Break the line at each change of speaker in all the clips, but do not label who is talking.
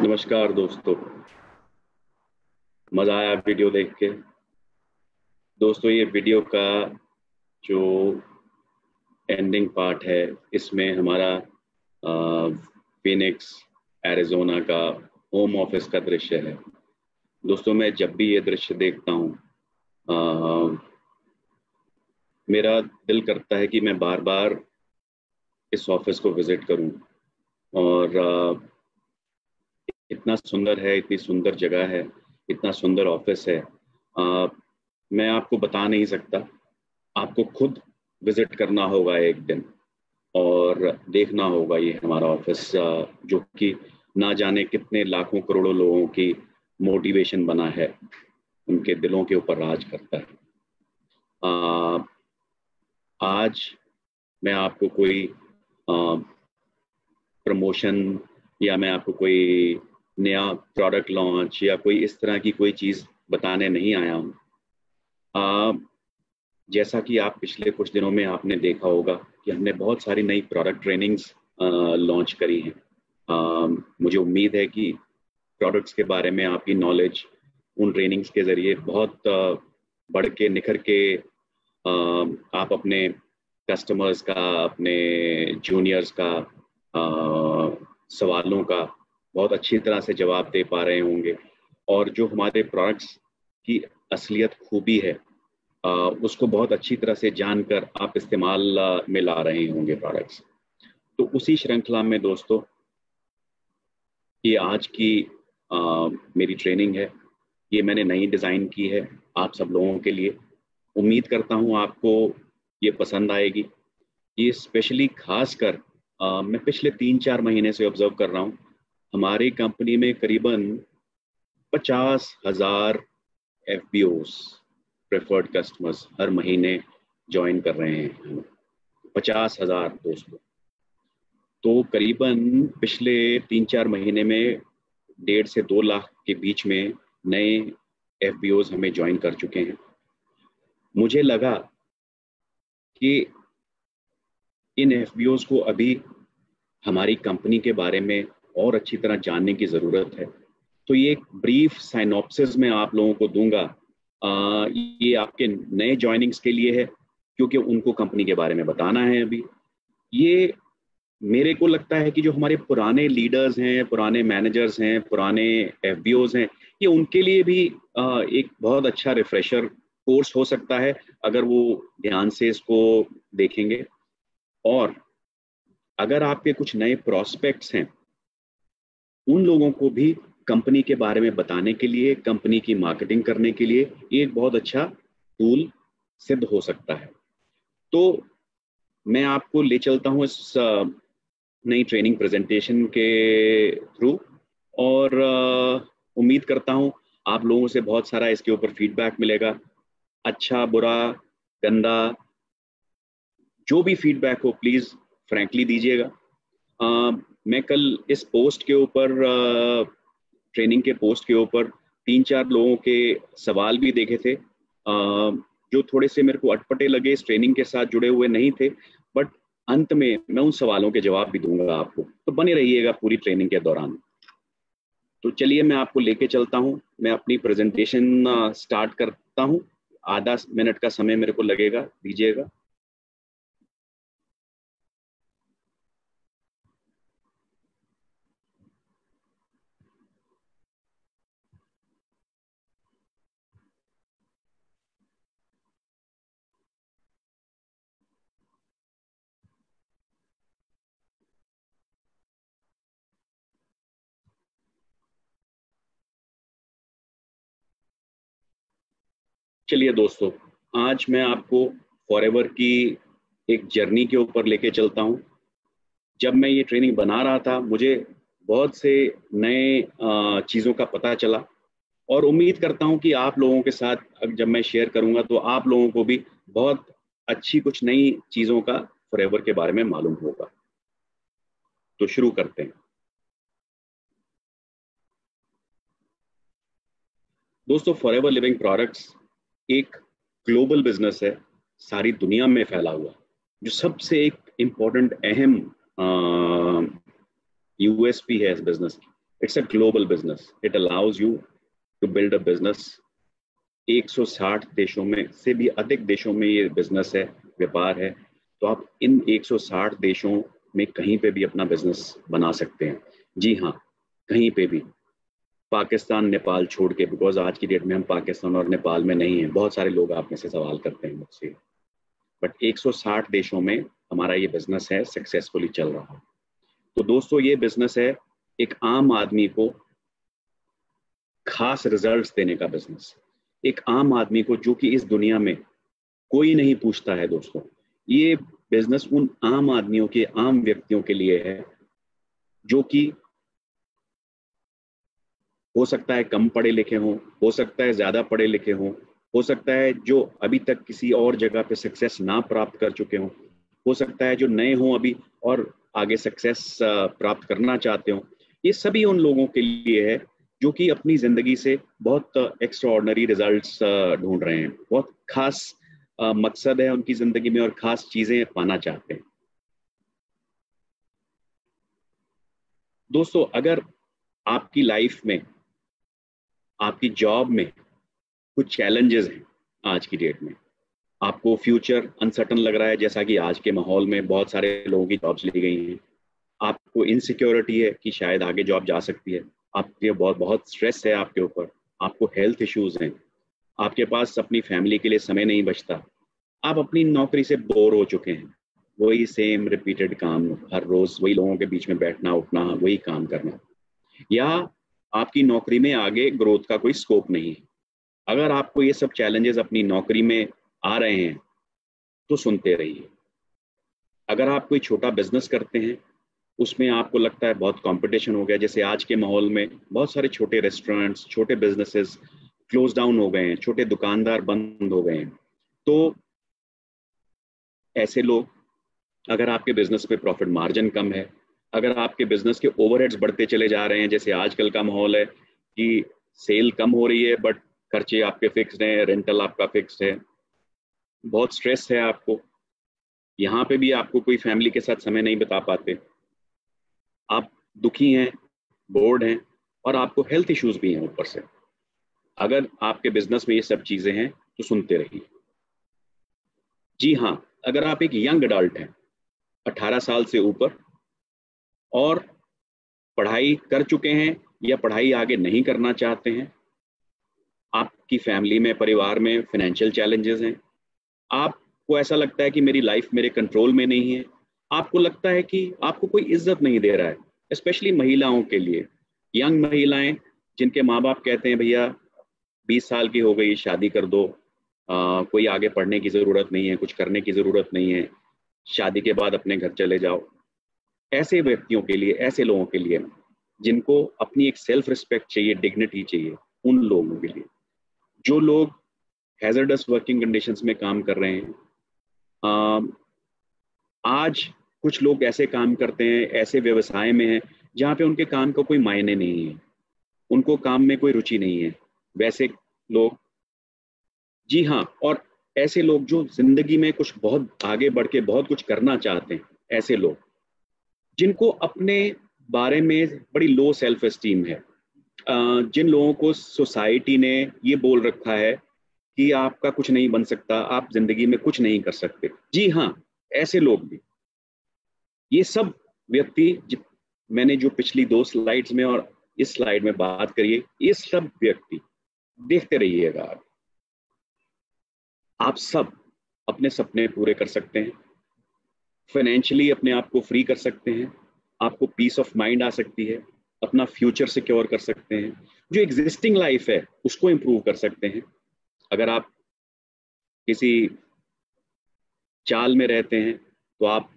नमस्कार दोस्तों। मज़ा आया वीडियो देख के। दोस्तों, ये वीडियो का जो एंडिंग पार्ट है, इसमें हमारा फिनिक्स एरिजोना का होम ऑफिस का दृश्य है। दोस्तों, मैं जब भी ये दृश्य देखता हूँ, मेरा दिल करता है कि मैं बार बार इस ऑफिस को विजिट करूं। और इतना सुंदर है, इतनी सुंदर जगह है, इतना सुंदर ऑफिस है। मैं आपको बता नहीं सकता। आपको खुद विजिट करना होगा एक दिन और देखना होगा ये हमारा ऑफिस, जो कि ना जाने कितने लाखों करोड़ों लोगों की मोटिवेशन बना है, उनके दिलों के ऊपर राज करता है। आज मैं आपको कोई प्रमोशन या मैं आपको कोई नया प्रोडक्ट लॉन्च या कोई इस तरह की कोई चीज़ बताने नहीं आया हूँ। जैसा कि आप पिछले कुछ दिनों में आपने देखा होगा कि हमने बहुत सारी नई प्रोडक्ट ट्रेनिंग्स लॉन्च करी हैं। मुझे उम्मीद है कि प्रोडक्ट्स के बारे में आपकी नॉलेज उन ट्रेनिंग्स के ज़रिए बहुत बढ़ के निखर के आप अपने कस्टमर्स का, अपने जूनियर्स का सवालों का बहुत अच्छी तरह से जवाब दे पा रहे होंगे। और जो हमारे प्रोडक्ट्स की असलियत खूबी है, उसको बहुत अच्छी तरह से जानकर आप इस्तेमाल में ला रहे होंगे प्रोडक्ट्स। तो उसी श्रृंखला में दोस्तों, ये आज की मेरी ट्रेनिंग है। ये मैंने नई डिज़ाइन की है आप सब लोगों के लिए। उम्मीद करता हूँ आपको ये पसंद आएगी। ये स्पेशली खासकर मैं पिछले 3-4 महीने से ऑब्जर्व कर रहा हूँ, हमारी कंपनी में करीबन 50,000 FBOs, प्रेफर्ड कस्टमर्स, हर महीने ज्वाइन कर रहे हैं। 50,000 दोस्तों। तो करीबन पिछले 3-4 महीने में 1.5 से 2 लाख के बीच में नए FBOs हमें ज्वाइन कर चुके हैं। मुझे लगा कि इन FBOs को अभी हमारी कंपनी के बारे में और अच्छी तरह जानने की ज़रूरत है। तो ये एक ब्रीफ साइनॉप्सिस मैं आप लोगों को दूंगा। ये आपके नए ज्वाइनिंग्स के लिए है, क्योंकि उनको कंपनी के बारे में बताना है। अभी ये मेरे को लगता है कि जो हमारे पुराने लीडर्स हैं, पुराने मैनेजर्स हैं, पुराने FBOs हैं, ये उनके लिए भी एक बहुत अच्छा रिफ्रेशर कोर्स हो सकता है अगर वो ध्यान से इसको देखेंगे। और अगर आपके कुछ नए प्रॉस्पेक्ट्स हैं, उन लोगों को भी कंपनी के बारे में बताने के लिए, कंपनी की मार्केटिंग करने के लिए ये एक बहुत अच्छा टूल सिद्ध हो सकता है। तो मैं आपको ले चलता हूँ इस नई ट्रेनिंग प्रेजेंटेशन के थ्रू। और उम्मीद करता हूँ आप लोगों से बहुत सारा इसके ऊपर फीडबैक मिलेगा। अच्छा, बुरा, गंदा, जो भी फीडबैक हो प्लीज़ फ्रैंकली दीजिएगा। मैं कल इस पोस्ट के ऊपर, ट्रेनिंग के पोस्ट के ऊपर 3-4 लोगों के सवाल भी देखे थे, जो थोड़े से मेरे को अटपटे लगे, इस ट्रेनिंग के साथ जुड़े हुए नहीं थे। बट अंत में मैं उन सवालों के जवाब भी दूंगा आपको, तो बने रहिएगा पूरी ट्रेनिंग के दौरान। तो चलिए मैं आपको लेके चलता हूँ। मैं अपनी प्रेजेंटेशन स्टार्ट करता हूँ। आधा मिनट का समय मेरे को लगेगा, दीजिएगा। चलिए दोस्तों, आज मैं आपको फॉरएवर की एक जर्नी के ऊपर लेके चलता हूँ। जब मैं ये ट्रेनिंग बना रहा था, मुझे बहुत से नए चीज़ों का पता चला, और उम्मीद करता हूँ कि आप लोगों के साथ अब जब मैं शेयर करूँगा तो आप लोगों को भी बहुत अच्छी कुछ नई चीज़ों का फॉरएवर के बारे में मालूम होगा। तो शुरू करते हैं दोस्तों। फॉरएवर लिविंग प्रोडक्ट्स एक ग्लोबल बिजनेस है, सारी दुनिया में फैला हुआ। जो सबसे एक इम्पोर्टेंट अहम USP है इस बिजनेस की, it's a global business, it allows you to build a business. 160 देशों में से भी अधिक देशों में ये बिजनेस है, व्यापार है। तो आप इन 160 देशों में कहीं पे भी अपना बिजनेस बना सकते हैं। जी हाँ, कहीं पे भी, पाकिस्तान नेपाल छोड़ के, बिकॉज आज की डेट में हम पाकिस्तान और नेपाल में नहीं हैं। बहुत सारे लोग आप में से सवाल करते हैं मुझसे, बट 160 देशों में हमारा ये बिजनेस है, सक्सेसफुली चल रहा है। तो दोस्तों, ये बिजनेस है एक आम आदमी को खास रिजल्ट्स देने का बिजनेस। एक आम आदमी को, जो कि इस दुनिया में कोई नहीं पूछता है दोस्तों, ये बिजनेस उन आम आदमियों के, आम व्यक्तियों के लिए है, जो कि हो सकता है कम पढ़े लिखे हों, हो सकता है ज्यादा पढ़े लिखे हों, हो सकता है जो अभी तक किसी और जगह पे सक्सेस ना प्राप्त कर चुके हों, हो सकता है जो नए हों अभी और आगे सक्सेस प्राप्त करना चाहते हों। ये सभी उन लोगों के लिए है जो कि अपनी जिंदगी से बहुत एक्स्ट्रा ऑर्डिनरी रिजल्ट्स ढूंढ रहे हैं, बहुत खास मकसद है उनकी जिंदगी में और खास चीजें पाना चाहते हैं। दोस्तों, अगर आपकी लाइफ में, आपकी जॉब में कुछ चैलेंजेस हैं आज की डेट में, आपको फ्यूचर अनसर्टन लग रहा है, जैसा कि आज के माहौल में बहुत सारे लोगों की जॉब्स ली गई हैं, आपको इनसिक्योरिटी है कि शायद आगे जॉब जा सकती है, आपके बहुत बहुत स्ट्रेस है आपके ऊपर, आपको हेल्थ इश्यूज हैं, आपके पास अपनी फैमिली के लिए समय नहीं बचता, आप अपनी नौकरी से बोर हो चुके हैं, वही सेम रिपीटेड काम, हर रोज वही लोगों के बीच में बैठना उठना, वही काम करना, या आपकी नौकरी में आगे ग्रोथ का कोई स्कोप नहीं है। अगर आपको ये सब चैलेंजेस अपनी नौकरी में आ रहे हैं तो सुनते रहिए। अगर आप कोई छोटा बिजनेस करते हैं, उसमें आपको लगता है बहुत कंपटीशन हो गया, जैसे आज के माहौल में बहुत सारे छोटे रेस्टोरेंट्स, छोटे बिजनेसेस क्लोज डाउन हो गए हैं, छोटे दुकानदार बंद हो गए हैं, तो ऐसे लोग, अगर आपके बिजनेस पे प्रॉफिट मार्जिन कम है, अगर आपके बिजनेस के ओवरहेड्स बढ़ते चले जा रहे हैं, जैसे आजकल का माहौल है कि सेल कम हो रही है बट खर्चे आपके फिक्स्ड हैं, रेंटल आपका फिक्स्ड है, बहुत स्ट्रेस है आपको, यहाँ पे भी आपको कोई फैमिली के साथ समय नहीं बिता पाते, आप दुखी हैं, बोर्ड हैं, और आपको हेल्थ इश्यूज भी हैं ऊपर से। अगर आपके बिजनेस में ये सब चीजें हैं तो सुनते रहिए। जी हाँ, अगर आप एक यंग अडल्ट हैं, 18 साल से ऊपर, और पढ़ाई कर चुके हैं या पढ़ाई आगे नहीं करना चाहते हैं, आपकी फैमिली में, परिवार में फाइनेंशियल चैलेंजेस हैं, आपको ऐसा लगता है कि मेरी लाइफ मेरे कंट्रोल में नहीं है, आपको लगता है कि आपको कोई इज्जत नहीं दे रहा है, स्पेशली महिलाओं के लिए, यंग महिलाएं जिनके माँ बाप कहते हैं भैया 20 साल की हो गई, शादी कर दो, कोई आगे पढ़ने की ज़रूरत नहीं है, कुछ करने की ज़रूरत नहीं है, शादी के बाद अपने घर चले जाओ। ऐसे व्यक्तियों के लिए, ऐसे लोगों के लिए जिनको अपनी एक सेल्फ रिस्पेक्ट चाहिए, डिग्निटी चाहिए, उन लोगों के लिए, जो लोग हैजर्डस वर्किंग कंडीशंस में काम कर रहे हैं, आज कुछ लोग ऐसे काम करते हैं, ऐसे व्यवसाय में हैं जहाँ पे उनके काम का कोई मायने नहीं है, उनको काम में कोई रुचि नहीं है, वैसे लोग, जी हाँ, और ऐसे लोग जो जिंदगी में कुछ बहुत आगे बढ़ के बहुत कुछ करना चाहते हैं, ऐसे लोग जिनको अपने बारे में बड़ी लो सेल्फ एस्टीम है, जिन लोगों को सोसाइटी ने ये बोल रखा है कि आपका कुछ नहीं बन सकता, आप जिंदगी में कुछ नहीं कर सकते, जी हाँ, ऐसे लोग भी, ये सब व्यक्ति, मैंने जो पिछली 2 स्लाइड्स में और इस स्लाइड में बात करी है, ये सब व्यक्ति, देखते रहिएगा आप सब अपने सपने पूरे कर सकते हैं, फाइनेंशियली अपने आप को फ्री कर सकते हैं, आपको पीस ऑफ माइंड आ सकती है, अपना फ्यूचर सिक्योर कर सकते हैं, जो एग्जिस्टिंग लाइफ है उसको इंप्रूव कर सकते हैं। अगर आप किसी चाल में रहते हैं तो आप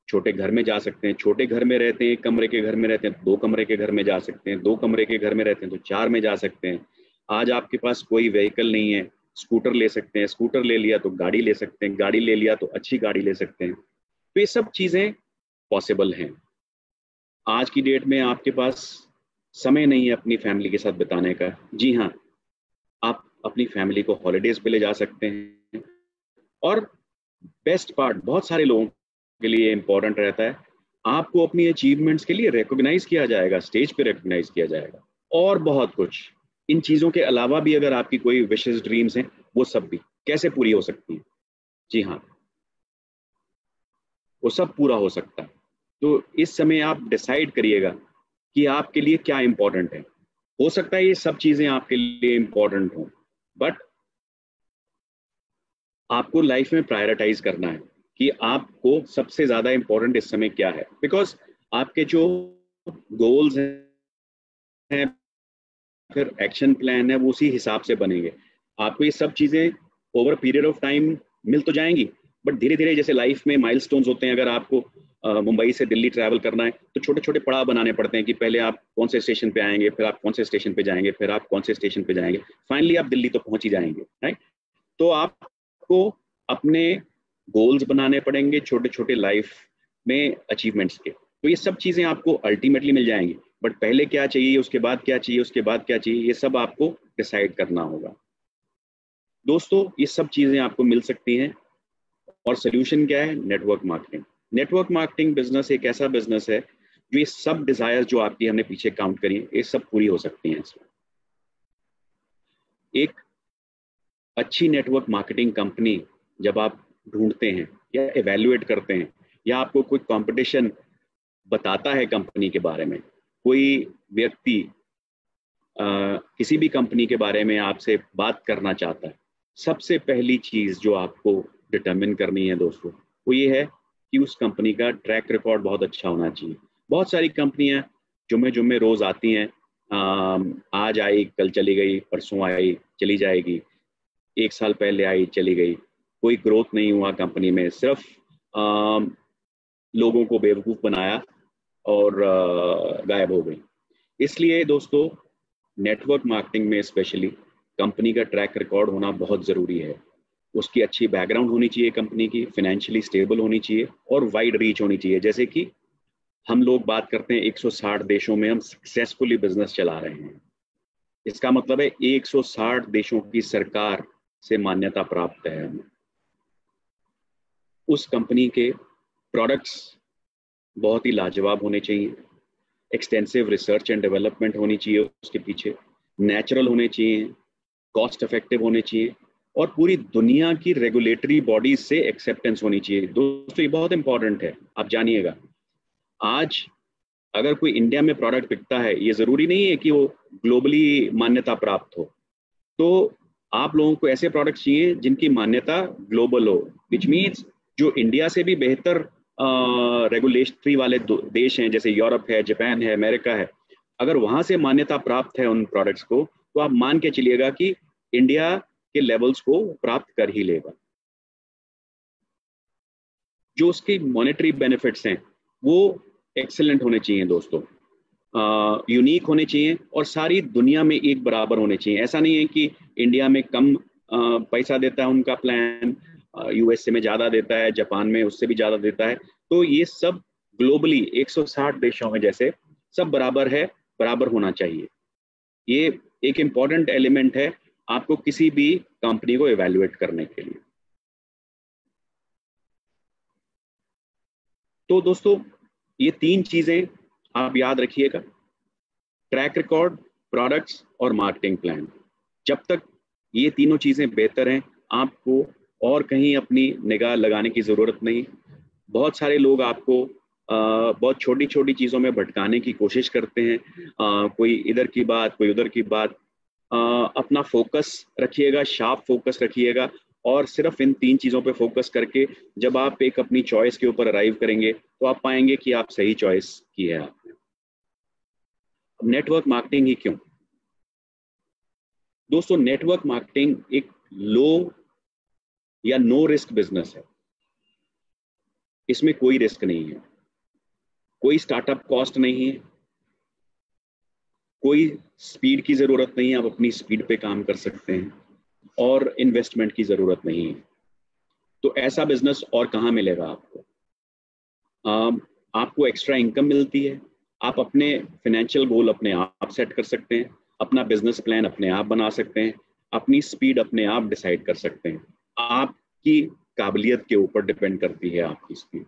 छोटे घर में जा सकते हैं, छोटे घर में रहते हैं, 1 कमरे के घर में रहते हैं, 2 कमरे के घर में जा सकते हैं, 2 कमरे के घर में रहते हैं तो 4 में जा सकते हैं। आज आपके पास कोई व्हीकल नहीं है, स्कूटर ले सकते हैं, स्कूटर ले लिया तो गाड़ी ले सकते हैं, गाड़ी ले लिया तो अच्छी गाड़ी ले सकते हैं। तो ये सब चीज़ें पॉसिबल हैं। आज की डेट में आपके पास समय नहीं है अपनी फैमिली के साथ बिताने का, जी हाँ, आप अपनी फैमिली को हॉलीडेज पे ले जा सकते हैं। और बेस्ट पार्ट बहुत सारे लोगों के लिए इम्पोर्टेंट रहता है, आपको अपनी अचीवमेंट्स के लिए रिकॉग्नाइज किया जाएगा, स्टेज पे रिकॉग्नाइज किया जाएगा, और बहुत कुछ। इन चीज़ों के अलावा भी अगर आपकी कोई विशेस ड्रीम्स हैं, वो सब भी कैसे पूरी हो सकती हैं? जी हाँ, वो सब पूरा हो सकता है। तो इस समय आप डिसाइड करिएगा कि आपके लिए क्या इंपॉर्टेंट है। हो सकता है ये सब चीज़ें आपके लिए इंपॉर्टेंट हों, बट आपको लाइफ में प्रायोरिटाइज करना है कि आपको सबसे ज़्यादा इंपॉर्टेंट इस समय क्या है। बिकॉज आपके जो गोल्स हैं, फिर एक्शन प्लान है, वो उसी हिसाब से बनेंगे। आपको ये सब चीज़ें ओवर पीरियड ऑफ टाइम मिल तो जाएंगी, बट धीरे धीरे जैसे लाइफ में माइलस्टोन्स होते हैं। अगर आपको मुंबई से दिल्ली ट्रैवल करना है तो छोटे छोटे पड़ाव बनाने पड़ते हैं कि पहले आप कौन से स्टेशन पे आएंगे, फिर आप कौन से स्टेशन पे जाएंगे, फिर आप कौन से स्टेशन पे जाएंगे, फाइनली आप दिल्ली तो पहुंच ही जाएंगे, राइट। तो आपको अपने गोल्स बनाने पड़ेंगे छोटे छोटे लाइफ में अचीवमेंट्स के। तो ये सब चीज़ें आपको अल्टीमेटली मिल जाएंगी, बट पहले क्या चाहिए, उसके बाद क्या चाहिए, उसके बाद क्या चाहिए, ये सब आपको डिसाइड करना होगा। दोस्तों, ये सब चीज़ें आपको मिल सकती हैं, और सोल्यूशन क्या है? Network marketing. Network marketing business एक ऐसा बिजनेस है जो ये सब डिजायर जो आपकी हमने पीछे काउंट करी है, ये सब पूरी हो सकती हैं इसमें। एक अच्छी नेटवर्क मार्केटिंग कंपनी जब आप ढूंढते हैं या एवेल्युएट करते हैं, या आपको कोई कंपटीशन बताता है कंपनी के बारे में, कोई व्यक्ति किसी भी कंपनी के बारे में आपसे बात करना चाहता है, सबसे पहली चीज़ जो आपको डिटरमिन करनी है दोस्तों, वो ये है कि उस कंपनी का ट्रैक रिकॉर्ड बहुत अच्छा होना चाहिए। बहुत सारी कंपनियां जुम्मे जुम्मे रोज़ आती हैं, आज आई कल चली गई, परसों आई चली जाएगी, एक साल पहले आई चली गई, कोई ग्रोथ नहीं हुआ कंपनी में, सिर्फ लोगों को बेवकूफ़ बनाया और गायब हो गई। इसलिए दोस्तों, नेटवर्क मार्केटिंग में स्पेशली कंपनी का ट्रैक रिकॉर्ड होना बहुत ज़रूरी है। उसकी अच्छी बैकग्राउंड होनी चाहिए, कंपनी की फाइनेंशियली स्टेबल होनी चाहिए, और वाइड रीच होनी चाहिए। जैसे कि हम लोग बात करते हैं 160 देशों में हम सक्सेसफुली बिजनेस चला रहे हैं, इसका मतलब है 160 देशों की सरकार से मान्यता प्राप्त है हमें। उस कंपनी के प्रोडक्ट्स बहुत ही लाजवाब होने चाहिए, एक्सटेंसिव रिसर्च एंड डेवलपमेंट होनी चाहिए उसके पीछे, नेचुरल होने चाहिए, कॉस्ट इफेक्टिव होने चाहिए, और पूरी दुनिया की रेगुलेटरी बॉडीज से एक्सेप्टेंस होनी चाहिए। दोस्तों, ये बहुत इंपॉर्टेंट है, आप जानिएगा। आज अगर कोई इंडिया में प्रोडक्ट बिकता है, ये ज़रूरी नहीं है कि वो ग्लोबली मान्यता प्राप्त हो। तो आप लोगों को ऐसे प्रोडक्ट्स चाहिए जिनकी मान्यता ग्लोबल हो, विच मीन्स जो इंडिया से भी बेहतर रेगुलेटरी वाले देश हैं, जैसे यूरोप है, जापान है, अमेरिका है। अगर वहां से मान्यता प्राप्त है उन प्रोडक्ट्स को, तो आप मान के चलिएगा कि इंडिया के लेवल्स को प्राप्त कर ही लेगा। जो उसके मॉनेटरी बेनिफिट्स हैं वो एक्सेलेंट होने चाहिए दोस्तों, यूनिक होने चाहिए, और सारी दुनिया में एक बराबर होने चाहिए। ऐसा नहीं है कि इंडिया में कम पैसा देता है उनका प्लान, यूएसए में ज़्यादा देता है, जापान में उससे भी ज़्यादा देता है। तो ये सब ग्लोबली 160 देशों में जैसे सब बराबर है, बराबर होना चाहिए। ये एक इम्पॉर्टेंट एलिमेंट है आपको किसी भी कंपनी को इवेल्युएट करने के लिए। तो दोस्तों, ये तीन चीज़ें आप याद रखिएगा: ट्रैक रिकॉर्ड, प्रोडक्ट्स और मार्केटिंग प्लान। जब तक ये तीनों चीज़ें बेहतर हैं, आपको और कहीं अपनी निगाह लगाने की ज़रूरत नहीं। बहुत सारे लोग आपको बहुत छोटी छोटी चीज़ों में भटकाने की कोशिश करते हैं, कोई इधर की बात, कोई उधर की बात। अपना फोकस रखिएगा, शार्प फोकस रखिएगा, और सिर्फ इन तीन चीज़ों पे फोकस करके जब आप एक अपनी चॉइस के ऊपर अराइव करेंगे, तो आप पाएंगे कि आप सही चॉइस की है आपने। अब नेटवर्क मार्केटिंग ही क्यों? दोस्तों, नेटवर्क मार्केटिंग एक लो या नो रिस्क बिजनेस है। इसमें कोई रिस्क नहीं है, कोई स्टार्टअप कॉस्ट नहीं है, कोई स्पीड की ज़रूरत नहीं है, आप अपनी स्पीड पे काम कर सकते हैं, और इन्वेस्टमेंट की ज़रूरत नहीं है। तो ऐसा बिजनेस और कहाँ मिलेगा आपको? आपको एक्स्ट्रा इनकम मिलती है, आप अपने फाइनेंशियल गोल अपने आप सेट कर सकते हैं, अपना बिजनेस प्लान अपने आप बना सकते हैं, अपनी स्पीड अपने आप डिसाइड कर सकते हैं। आपकी काबिलियत के ऊपर डिपेंड करती है आपकी स्पीड।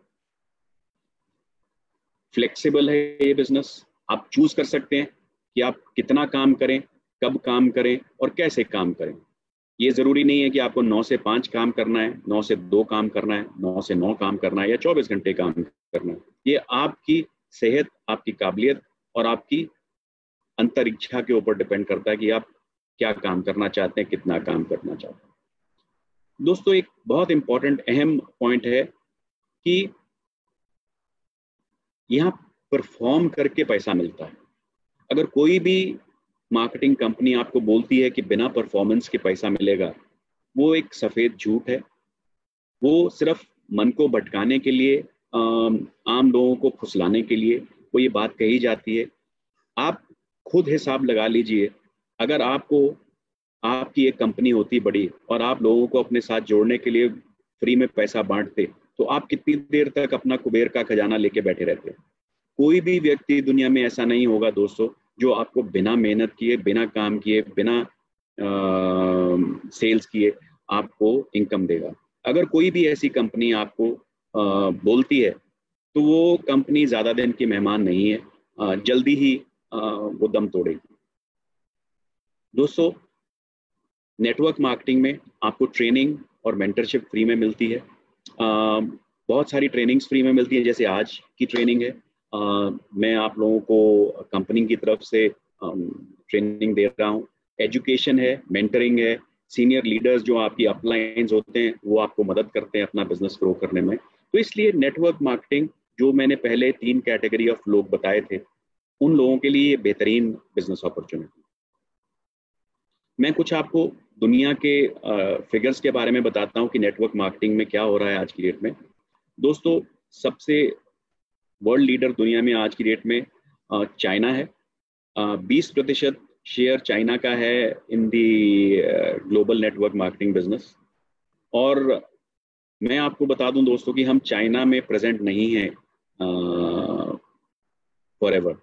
फ्लेक्सिबल है ये बिजनेस, आप चूज कर सकते हैं कि आप कितना काम करें, कब काम करें और कैसे काम करें। ये ज़रूरी नहीं है कि आपको 9 से 5 काम करना है, 9 से 2 काम करना है, 9 से 9 काम करना है या 24 घंटे काम करना है। ये आपकी सेहत, आपकी काबिलियत और आपकी अंतर इच्छा के ऊपर डिपेंड करता है कि आप क्या काम करना चाहते हैं, कितना काम करना चाहते हैं। दोस्तों, एक बहुत इंपॉर्टेंट अहम पॉइंट है कि यहाँ परफॉर्म करके पैसा मिलता है। अगर कोई भी मार्केटिंग कंपनी आपको बोलती है कि बिना परफॉर्मेंस के पैसा मिलेगा, वो एक सफ़ेद झूठ है। वो सिर्फ मन को भटकाने के लिए, आम लोगों को फुसलाने के लिए वो ये बात कही जाती है। आप खुद हिसाब लगा लीजिए, अगर आपकी एक कंपनी होती बड़ी और आप लोगों को अपने साथ जोड़ने के लिए फ्री में पैसा बांटते, तो आप कितनी देर तक अपना कुबेर का खजाना लेके बैठे रहते। कोई भी व्यक्ति दुनिया में ऐसा नहीं होगा दोस्तों जो आपको बिना मेहनत किए, बिना काम किए, बिना सेल्स किए आपको इनकम देगा। अगर कोई भी ऐसी कंपनी आपको बोलती है तो वो कंपनी ज़्यादा दिन की मेहमान नहीं है, जल्दी ही वो दम तोड़ेगी। दोस्तों, नेटवर्क मार्केटिंग में आपको ट्रेनिंग और मेंटरशिप फ्री में मिलती है। बहुत सारी ट्रेनिंग्स फ्री में मिलती हैं, जैसे आज की ट्रेनिंग है। मैं आप लोगों को कंपनी की तरफ से ट्रेनिंग दे रहा हूँ। एजुकेशन है, मेंटरिंग है, सीनियर लीडर्स जो आपकी अपलाइंस होते हैं वो आपको मदद करते हैं अपना बिजनेस ग्रो करने में। तो इसलिए नेटवर्क मार्केटिंग, जो मैंने पहले 3 कैटेगरी ऑफ लोग बताए थे, उन लोगों के लिए बेहतरीन बिजनेस अपॉर्चुनिटी। मैं कुछ आपको दुनिया के फिगर्स के बारे में बताता हूँ कि नेटवर्क मार्केटिंग में क्या हो रहा है आज की डेट में। दोस्तों, सबसे वर्ल्ड लीडर दुनिया में आज की डेट में चाइना है। 20% शेयर चाइना का है in the global network marketing business. और मैं आपको बता दूं दोस्तों कि हम चाइना में प्रेजेंट नहीं हैं फॉरएवर,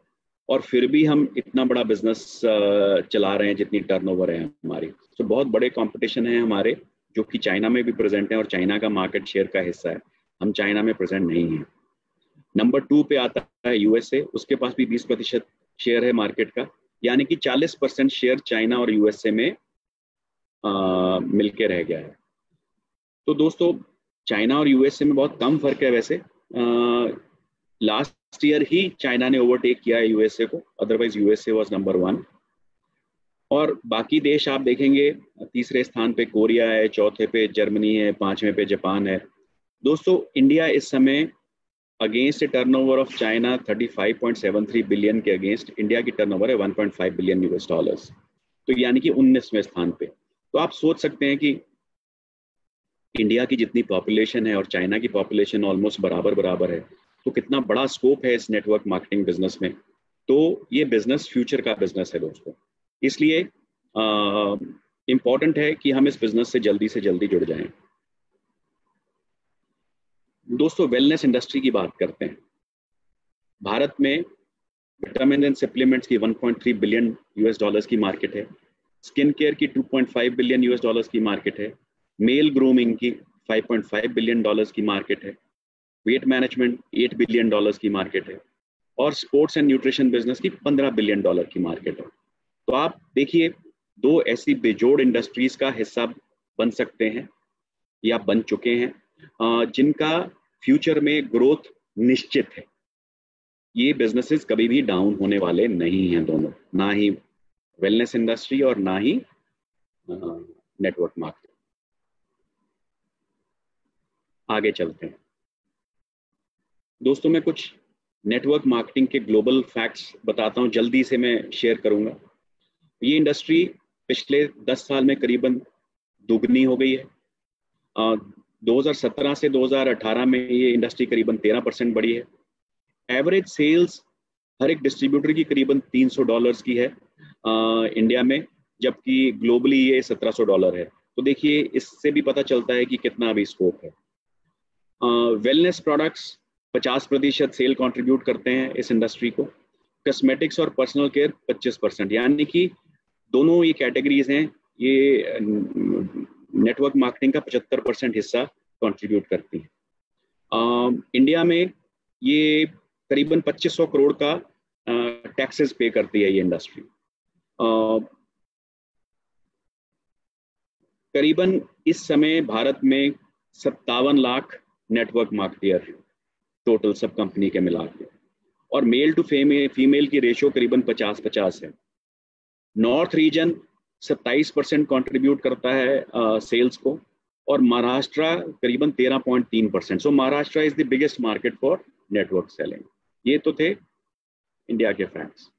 और फिर भी हम इतना बड़ा बिजनेस चला रहे हैं जितनी टर्नओवर है हमारी। तो बहुत बड़े कंपटीशन है हमारे जो कि चाइना में भी प्रेजेंट है और चाइना का मार्केट शेयर का हिस्सा है। हम चाइना में प्रेजेंट नहीं हैं। नंबर 2 पे आता है यूएसए, उसके पास भी 20% शेयर है मार्केट का, यानी कि 40% शेयर चाइना और यूएसए में मिलके रह गया है। तो दोस्तों, चाइना और यूएसए में बहुत कम फर्क है वैसे। लास्ट ईयर ही चाइना ने ओवरटेक किया है यूएसए को, अदरवाइज यूएसए वाज नंबर 1। और बाकी देश आप देखेंगे, तीसरे स्थान पे कोरिया है, चौथे पे जर्मनी है, 5वें पे जापान है। दोस्तों, इंडिया इस समय against turnover of China 35.73 billion के अगेंस्ट इंडिया की टर्नओवर है 1.5 बिलियन यूएस डॉलर्स, तो यानी कि 19वें स्थान पे। तो आप सोच सकते हैं कि इंडिया की जितनी पॉपुलेशन है और चाइना की पॉपुलेशन ऑलमोस्ट बराबर बराबर है, तो कितना बड़ा स्कोप है इस नेटवर्क मार्केटिंग बिजनेस में। तो ये बिजनेस फ्यूचर का बिजनेस है दोस्तों, इसलिए इम्पॉर्टेंट है कि हम इस बिजनेस से जल्दी जुड़ जाएं। दोस्तों, वेलनेस इंडस्ट्री की बात करते हैं। भारत में विटामिन एंड सप्लीमेंट्स की 1.3 बिलियन यूएस डॉलर्स की मार्केट है। स्किन केयर की 2.5 बिलियन यूएस डॉलर्स की मार्केट है। मेल ग्रूमिंग की 5.5 बिलियन डॉलर्स की मार्केट है। वेट मैनेजमेंट 8 बिलियन डॉलर्स की मार्केट है। और स्पोर्ट्स एंड न्यूट्रिशन बिजनेस की 15 बिलियन डॉलर की मार्केट है। तो आप देखिए, 2 ऐसी बेजोड़ इंडस्ट्रीज का हिस्सा बन सकते हैं या बन चुके हैं, जिनका फ्यूचर में ग्रोथ निश्चित है। ये बिजनेसेस कभी भी डाउन होने वाले नहीं हैं दोनों, ना ही वेलनेस इंडस्ट्री और ना ही नेटवर्क मार्केटिंग। आगे चलते हैं दोस्तों, मैं कुछ नेटवर्क मार्केटिंग के ग्लोबल फैक्ट्स बताता हूं, जल्दी से मैं शेयर करूंगा। ये इंडस्ट्री पिछले 10 साल में करीबन दुगनी हो गई है। 2017 से 2018 में ये इंडस्ट्री करीबन 13% बढ़ी है। एवरेज सेल्स हर एक डिस्ट्रीब्यूटर की करीबन $300 की है इंडिया में, जबकि ग्लोबली ये $1700 है। तो देखिए, इससे भी पता चलता है कि कितना अभी स्कोप है। वेलनेस प्रोडक्ट्स 50% सेल कंट्रीब्यूट करते हैं इस इंडस्ट्री को। कॉस्मेटिक्स और पर्सनल केयर 25%, यानी कि दोनों ये कैटेगरीज हैं, ये नेटवर्क मार्केटिंग का 75% हिस्सा कंट्रीब्यूट करती हैं। इंडिया में ये करीबन 2500 करोड़ का टैक्सेस पे करती है ये इंडस्ट्री। करीबन इस समय भारत में 57 लाख नेटवर्क मार्केटियर हैं टोटल सब कंपनी के मिला के, और मेल टू फीमेल की रेशियो करीबन 50-50 है। नॉर्थ रीजन 27% कंट्रीब्यूट करता है सेल्स को, और महाराष्ट्र करीबन 13.3%। So Maharashtra is the biggest market for network selling. ये तो थे इंडिया के फैक्ट्स।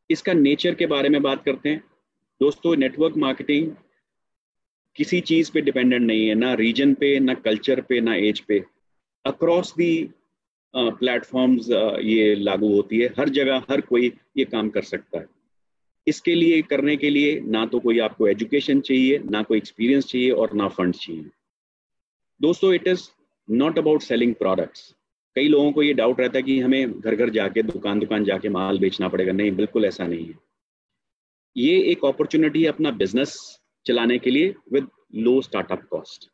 इसका नेचर के बारे में बात करते हैं दोस्तों। नेटवर्क मार्केटिंग किसी चीज पे डिपेंडेंट नहीं है, ना रीजन पे, ना कल्चर पे, ना एज पे। अक्रॉस दी प्लेटफॉर्म्स ये लागू होती है, हर जगह हर कोई ये काम कर सकता है। इसके लिए करने के लिए ना तो कोई आपको एजुकेशन चाहिए, ना कोई एक्सपीरियंस चाहिए, और ना फंड चाहिए। दोस्तों, it is not about selling products. कई लोगों को ये डाउट रहता है कि हमें घर घर जाके दुकान जाके माल बेचना पड़ेगा। नहीं, बिल्कुल ऐसा नहीं है। ये एक अपॉर्चुनिटी है अपना बिजनेस चलाने के लिए विद लो स्टार्टअप कॉस्ट।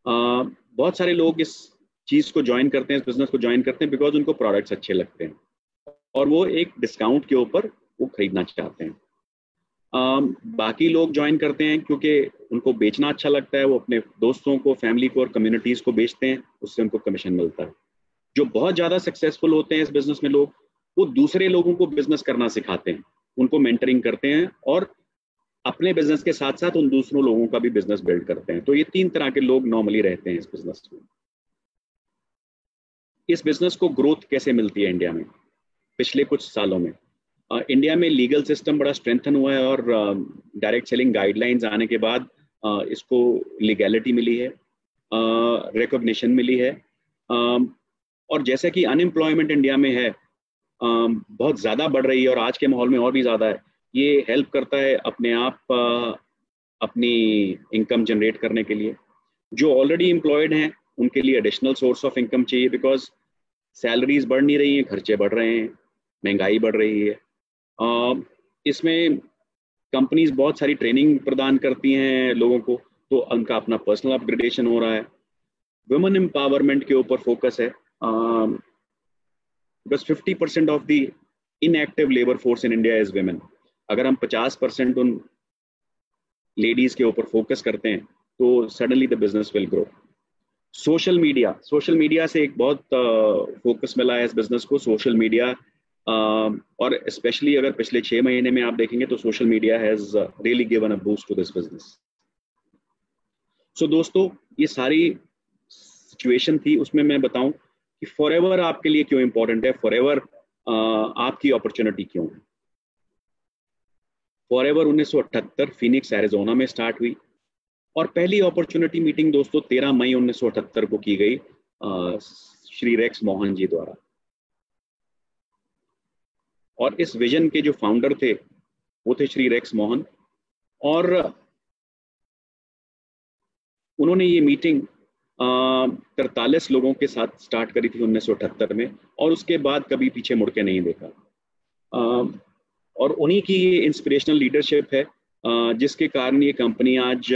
बहुत सारे लोग इस चीज को ज्वाइन करते हैं, इस बिजनेस को ज्वाइन करते हैं बिकॉज उनको प्रोडक्ट्स अच्छे लगते हैं और वो एक डिस्काउंट के ऊपर वो खरीदना चाहते हैं। बाकी लोग ज्वाइन करते हैं क्योंकि उनको बेचना अच्छा लगता है, वो अपने दोस्तों को, फैमिली को और कम्युनिटीज को बेचते हैं, उससे उनको कमीशन मिलता है। जो बहुत ज्यादा सक्सेसफुल होते हैं इस बिजनेस में लोग, वो दूसरे लोगों को बिजनेस करना सिखाते हैं, उनको मेंटरिंग करते हैं और अपने बिजनेस के साथ साथ उन दूसरों लोगों का भी बिजनेस बिल्ड करते हैं। तो ये 3 तरह के लोग नॉर्मली रहते हैं इस बिजनेस में। इस बिजनेस को ग्रोथ कैसे मिलती है इंडिया में पिछले कुछ सालों में? इंडिया में लीगल सिस्टम बड़ा स्ट्रेंथन हुआ है और डायरेक्ट सेलिंग गाइडलाइंस आने के बाद इसको लीगैलिटी मिली है, रिकॉग्निशन मिली है, और जैसे कि अनएम्प्लॉयमेंट इंडिया में है बहुत ज़्यादा बढ़ रही है और आज के माहौल में और भी ज़्यादा है। ये हेल्प करता है अपने आप अपनी इनकम जनरेट करने के लिए। जो ऑलरेडी एम्प्लॉयड हैं उनके लिए एडिशनल सोर्स ऑफ इनकम चाहिए बिकॉज सैलरीज बढ़ नहीं रही हैं, खर्चे बढ़ रहे हैं, महंगाई बढ़ रही है। इसमें कंपनीज बहुत सारी ट्रेनिंग प्रदान करती हैं लोगों को, तो उनका अपना पर्सनल अपग्रेडेशन हो रहा है। वुमेन एम्पावरमेंट के ऊपर फोकस है because 50% of the inactive labour force in India is women. अगर हम 50% उन लेडीज के ऊपर फोकस करते हैं तो suddenly the business will grow. Social media से एक बहुत फोकस मिला है इस बिजनेस को। सोशल मीडिया और स्पेशली अगर पिछले 6 महीने में आप देखेंगे तो social media has really given a boost to this business. So दोस्तों, ये सारी सिचुएशन थी, उसमें मैं बताऊं कि फॉरएवर आपके लिए क्यों इंपॉर्टेंट है, फॉरएवर आपकी अपॉर्चुनिटी क्यों है। फॉरएवर 1978 फीनिक्स एरिजोना में स्टार्ट हुई और पहली अपॉर्चुनिटी मीटिंग दोस्तों 13 मई 1978 को की गई श्री रेक्स मोहन जी द्वारा। और इस विजन के जो फाउंडर थे वो थे श्री रेक्स मोहन, और उन्होंने ये मीटिंग 43 लोगों के साथ स्टार्ट करी थी 1978 में, और उसके बाद कभी पीछे मुड़ के नहीं देखा। और उन्हीं की ये इंस्पिरेशनल लीडरशिप है जिसके कारण ये कंपनी आज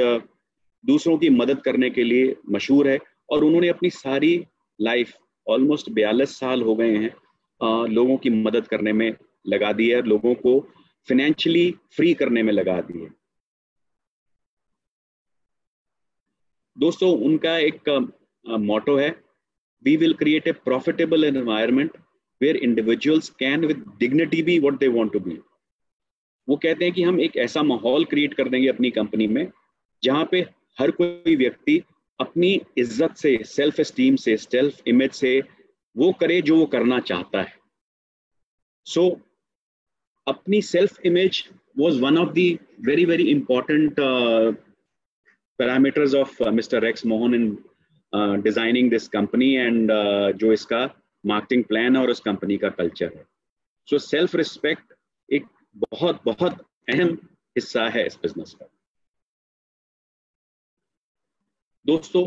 दूसरों की मदद करने के लिए मशहूर है। और उन्होंने अपनी सारी लाइफ, ऑलमोस्ट 42 साल हो गए हैं, लोगों की मदद करने में लगा दी है, लोगों को फाइनेंशियली फ्री करने में लगा दी है। दोस्तों, उनका एक मोटो है, we will create a profitable environment where individuals can with dignity be what they want to be. वो कहते हैं कि हम एक ऐसा माहौल क्रिएट कर देंगे अपनी कंपनी में जहां पे हर कोई व्यक्ति अपनी इज्जत से, सेल्फ एस्टीम से, सेल्फ इमेज से वो करे जो वो करना चाहता है। सो अपनी self image was one of the very very important parameters of mister Rex Mohan in designing this company and जो इसका मार्केटिंग प्लान है और इस कंपनी का कल्चर है। सो सेल्फ रिस्पेक्ट एक बहुत बहुत अहम हिस्सा है इस बिजनेस का। दोस्तों,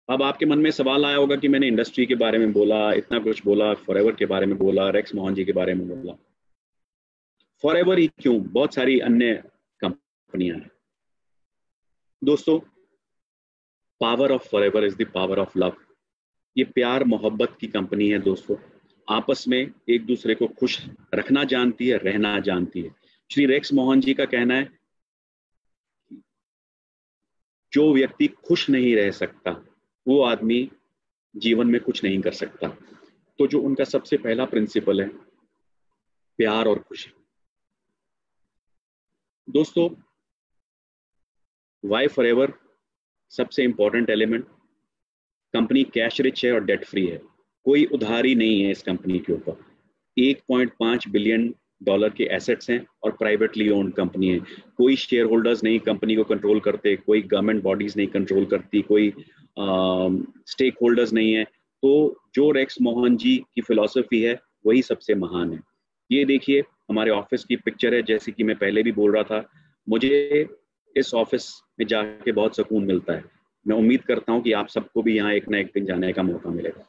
अब आपके मन में सवाल आया होगा कि मैंने इंडस्ट्री के बारे में बोला, इतना कुछ बोला, फॉरएवर के बारे में बोला, रेक्स मोहन जी के बारे में बोला, फॉरएवर ही क्यों, बहुत सारी अन्य कंपनियां हैं। दोस्तों, power of forever is the power of love. ये प्यार मोहब्बत की कंपनी है दोस्तों, आपस में एक दूसरे को खुश रखना जानती है, रहना जानती है। श्री रेक्स मोहन जी का कहना है, जो व्यक्ति खुश नहीं रह सकता वो आदमी जीवन में कुछ नहीं कर सकता। तो जो उनका सबसे पहला प्रिंसिपल है, प्यार और खुशी। दोस्तों, वाई फॉरएवर सबसे important element, company cash rich है और डेट फ्री है, कोई उधारी नहीं है इस कंपनी के ऊपर। 1.5 बिलियन डॉलर के एसेट्स हैं और प्राइवेटली ओन्ड कंपनी है। कोई शेयर होल्डर्स नहीं कंपनी को कंट्रोल करते, कोई गवर्नमेंट बॉडीज नहीं कंट्रोल करती, कोई स्टेक होल्डर्स नहीं है। तो जो रेक्स मोहन जी की फिलॉसफी है वही सबसे महान है। ये देखिए हमारे ऑफिस की पिक्चर है, जैसे कि मैं पहले भी बोल रहा था, मुझे इस ऑफिस में जाके बहुत सुकून मिलता है। मैं उम्मीद करता हूँ कि आप सबको भी यहाँ एक ना एक दिन जाने का मौका मिलेगा।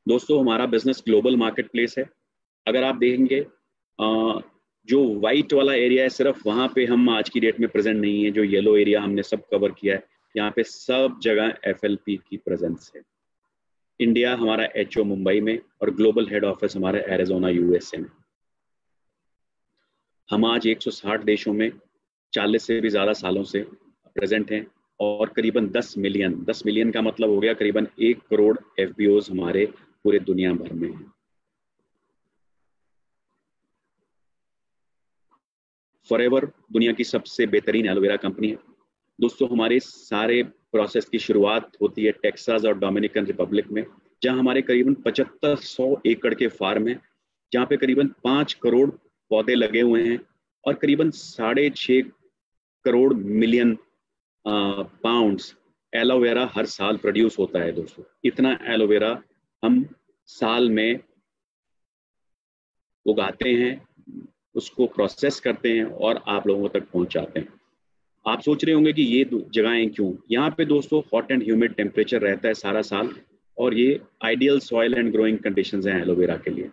दोस्तों, हमारा बिजनेस ग्लोबल मार्केट प्लेस है। अगर आप देखेंगे जो वाइट वाला एरिया है, सिर्फ वहाँ पे हम आज की डेट में प्रेजेंट नहीं है। जो येलो एरिया हमने सब कवर किया है, यहाँ पे सब जगह FLP की प्रेजेंस है। इंडिया हमारा HO मुंबई में और ग्लोबल हेड ऑफिस हमारे एरिजोना USA में। हम आज 160 देशों में 40 से भी ज़्यादा सालों से प्रेजेंट हैं और करीबन 10 मिलियन का मतलब हो गया करीबन 1 करोड़ FBOs हमारे पूरे दुनिया भर में हैं। फॉरएवर दुनिया की सबसे बेहतरीन एलोवेरा कंपनी है। दोस्तों, हमारे सारे प्रोसेस की शुरुआत होती है टेक्सास और डोमिनिकन रिपब्लिक में, जहां हमारे करीबन 7500 एकड़ के फार्म हैं, जहां पे करीबन 5 करोड़ पौधे लगे हुए हैं और करीबन 6.5 करोड़ मिलियन पाउंड्स एलोवेरा हर साल प्रोड्यूस होता है। दोस्तों, इतना एलोवेरा हम साल में उगाते हैं, उसको प्रोसेस करते हैं और आप लोगों तक पहुंचाते हैं। आप सोच रहे होंगे कि ये जगहें क्यों? यहाँ पे दोस्तों हॉट एंड ह्यूमिड टेम्परेचर रहता है सारा साल और ये ideal soil and growing conditions हैं एलोवेरा के लिए।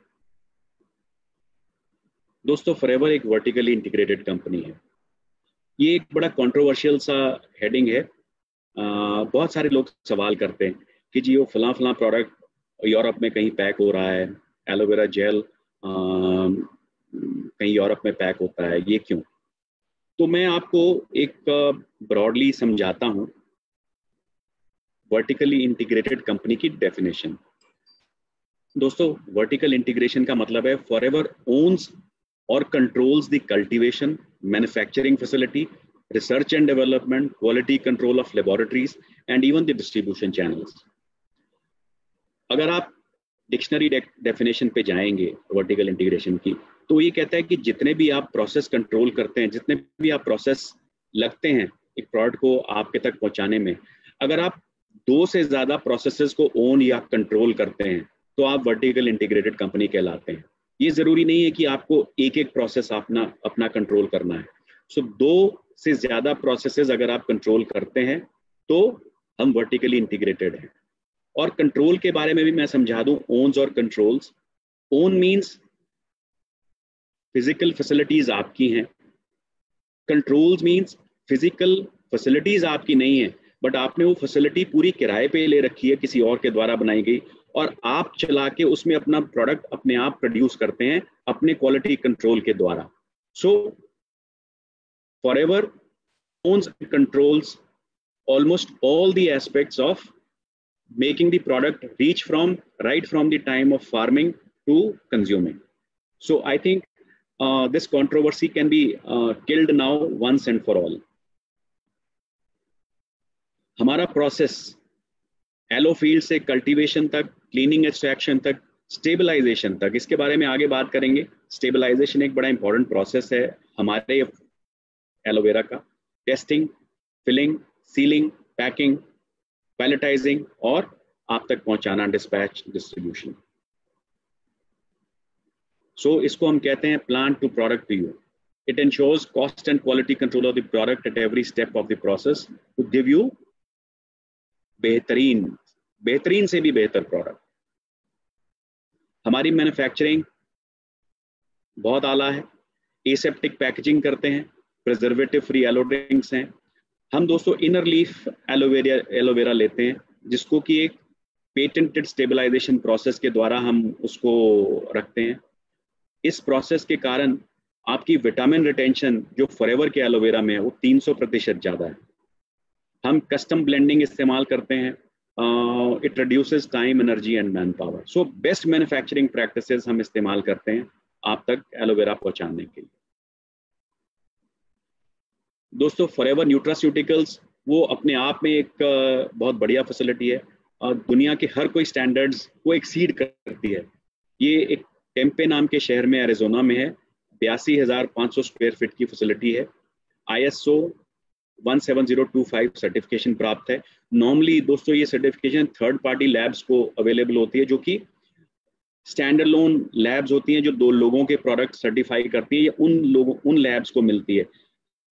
दोस्तों, फॉरएवर एक वर्टिकली इंटीग्रेटेड कंपनी है। ये एक बड़ा कंट्रोवर्शियल सा हेडिंग है। बहुत सारे लोग सवाल करते हैं कि जी वो फलां प्रोडक्ट यूरोप में कहीं पैक हो रहा है, एलोवेरा जेल कहीं यूरोप में पैक होता है, ये क्यों? तो मैं आपको एक ब्रॉडली समझाता हूँ वर्टिकली इंटीग्रेटेड कंपनी की डेफिनेशन। दोस्तों, वर्टिकल इंटीग्रेशन का मतलब है फॉरएवर ओन्स और controls the cultivation, manufacturing facility, research and development, quality control of laboratories and even the distribution channels. अगर आप डिक्शनरी डेफिनेशन पे जाएंगे वर्टिकल इंटीग्रेशन की, तो ये कहता है कि जितने भी आप प्रोसेस कंट्रोल करते हैं, जितने भी आप प्रोसेस लगते हैं एक प्रोडक्ट को आपके तक पहुंचाने में, अगर आप 2 से ज़्यादा प्रोसेसेस को ओन या कंट्रोल करते हैं तो आप वर्टिकल इंटीग्रेटेड कंपनी कहलाते हैं। ये ज़रूरी नहीं है कि आपको एक एक प्रोसेस अपना कंट्रोल करना है। सो 2 से ज़्यादा प्रोसेसेस अगर आप कंट्रोल करते हैं तो हम वर्टिकली इंटीग्रेटेड हैं। और कंट्रोल के बारे में भी मैं समझा दूं, ओन्स और controls. Own means physical facilities आपकी हैं, कंट्रोल्स मींस फिजिकल फैसिलिटीज आपकी नहीं है बट आपने वो फैसिलिटी पूरी किराए पे ले रखी है, किसी और के द्वारा बनाई गई, और आप चला के उसमें अपना प्रोडक्ट अपने आप प्रोड्यूस करते हैं अपने क्वालिटी कंट्रोल के द्वारा। सो forever owns and controls almost all the aspects of making the product reach right from the time of farming to consuming. So I think this controversy can be killed now once and for all. हमारा process yellow field से cultivation तक, cleaning extraction तक, stabilization तक, इसके बारे में आगे बात करेंगे। स्टेबलाइजेशन एक बड़ा इंपॉर्टेंट प्रोसेस है हमारे एलोवेरा का। टेस्टिंग, फिलिंग, सीलिंग, पैकिंग, पैलेटाइजिंग और आप तक पहुंचाना, डिस्पैच, डिस्ट्रीब्यूशन। सो इसको हम कहते हैं plant to product to you. It insures cost and quality control of the product at every step of the process to give you बेहतरीन से भी बेहतर प्रोडक्ट। हमारी मैन्युफैक्चरिंग बहुत आला है, एसेप्टिक पैकेजिंग करते हैं, प्रिजर्वेटिव फ्री एलो ड्रिंक्स हैं। हम दोस्तों इनर लीफ एलोवेरा लेते हैं जिसको कि एक पेटेंटेड स्टेबलाइजेशन प्रोसेस के द्वारा हम उसको रखते हैं। इस प्रोसेस के कारण आपकी विटामिन रिटेंशन जो फॉरएवर के एलोवेरा में है वो 300% ज़्यादा है। हम कस्टम ब्लेंडिंग इस्तेमाल करते हैं। It reduces time, energy and man power. So best manufacturing practices हम इस्तेमाल करते हैं आप तक एलोवेरा पहुंचाने के लिए। दोस्तों, फॉरएवर न्यूट्रास्यूटिकल्स वो अपने आप में एक बहुत बढ़िया फैसिलिटी है और दुनिया के हर कोई स्टैंडर्ड्स को एक्सीड करती है। ये एक टेम्पे नाम के शहर में एरिजोना में है। 82,500 स्क्वायर फीट की फैसिलिटी है। ISO 17025 सर्टिफिकेशन प्राप्त है। नॉर्मली दोस्तों ये सर्टिफिकेशन थर्ड पार्टी लैब्स को अवेलेबल होती है, जो कि स्टैंड अलोन लैब्स होती हैं जो 2 लोगों के प्रोडक्ट सर्टिफाई करती है, या उन लैब्स को मिलती है।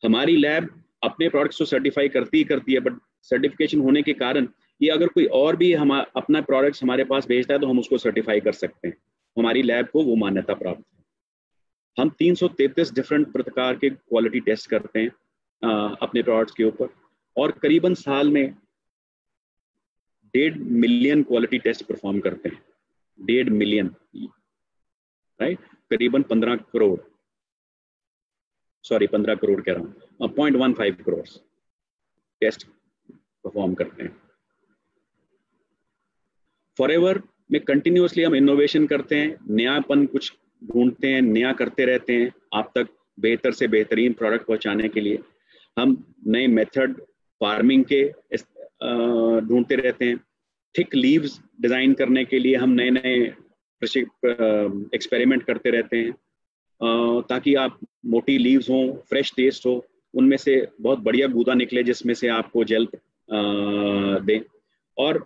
हमारी लैब अपने प्रोडक्ट्स को सर्टिफाई करती है, बट सर्टिफिकेशन होने के कारण ये अगर कोई और भी अपना प्रोडक्ट्स हमारे पास भेजता है तो हम उसको सर्टिफाई कर सकते हैं। हमारी लैब को वो मान्यता प्राप्त है। हम 333 डिफरेंट प्रकार के क्वालिटी टेस्ट करते हैं अपने प्रोडक्ट्स के ऊपर, और करीबन साल में 1.5 मिलियन क्वालिटी टेस्ट परफॉर्म करते हैं। 1.5 मिलियन, राइट, करीबन 15 करोड़ कह रहा हूँ, 0.15 करोड़ टेस्ट परफॉर्म करते हैं। फॉरएवर में कंटिन्यूअसली हम इनोवेशन करते हैं, नयापन कुछ ढूंढते हैं, नया करते रहते हैं आप तक बेहतर से बेहतरीन प्रोडक्ट पहुंचाने के लिए। हम नए मेथड फार्मिंग के ढूंढते रहते हैं। थिक लीव्स डिज़ाइन करने के लिए हम नए नए एक्सपेरिमेंट करते रहते हैं, ताकि आप मोटी लीव्स हों, फ्रेश टेस्ट हो, उनमें से बहुत बढ़िया गूदा निकले जिसमें से आपको जेल दें। और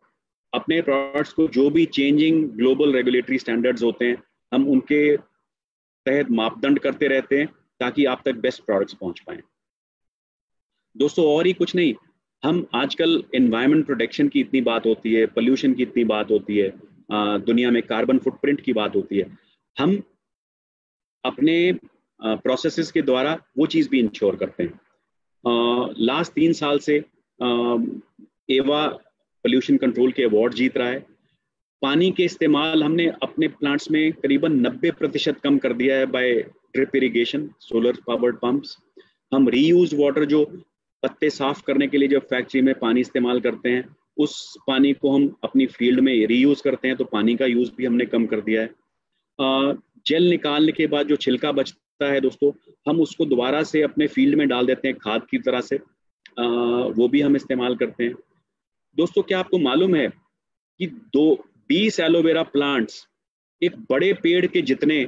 अपने प्रोडक्ट्स को जो भी चेंजिंग ग्लोबल रेगुलेटरी स्टैंडर्ड्स होते हैं हम उनके तहत मापदंड करते रहते हैं ताकि आप तक बेस्ट प्रोडक्ट्स पहुंच पाएं। दोस्तों, और ही कुछ नहीं, हम आजकल एनवायरनमेंट प्रोटेक्शन की इतनी बात होती है, पोल्यूशन की इतनी बात होती है, दुनिया में कार्बन फुटप्रिंट की बात होती है, हम अपने प्रोसेसेस के द्वारा वो चीज़ भी इंश्योर करते हैं। लास्ट 3 साल से एवा पोल्यूशन कंट्रोल के अवार्ड जीत रहा है। पानी के इस्तेमाल हमने अपने प्लांट्स में करीबन 90% कम कर दिया है by drip irrigation, solar powered pumps. हम रीयूज वाटर, जो पत्ते साफ करने के लिए जब फैक्ट्री में पानी इस्तेमाल करते हैं, उस पानी को हम अपनी फील्ड में रीयूज करते हैं, तो पानी का यूज भी हमने कम कर दिया है। जेल निकालने के बाद जो छिलका बचता है दोस्तों, हम उसको दोबारा से अपने फील्ड में डाल देते हैं खाद की तरह से, वो भी हम इस्तेमाल करते हैं। दोस्तों, क्या आपको मालूम है कि 20 एलोवेरा प्लांट्स एक बड़े पेड़ के जितने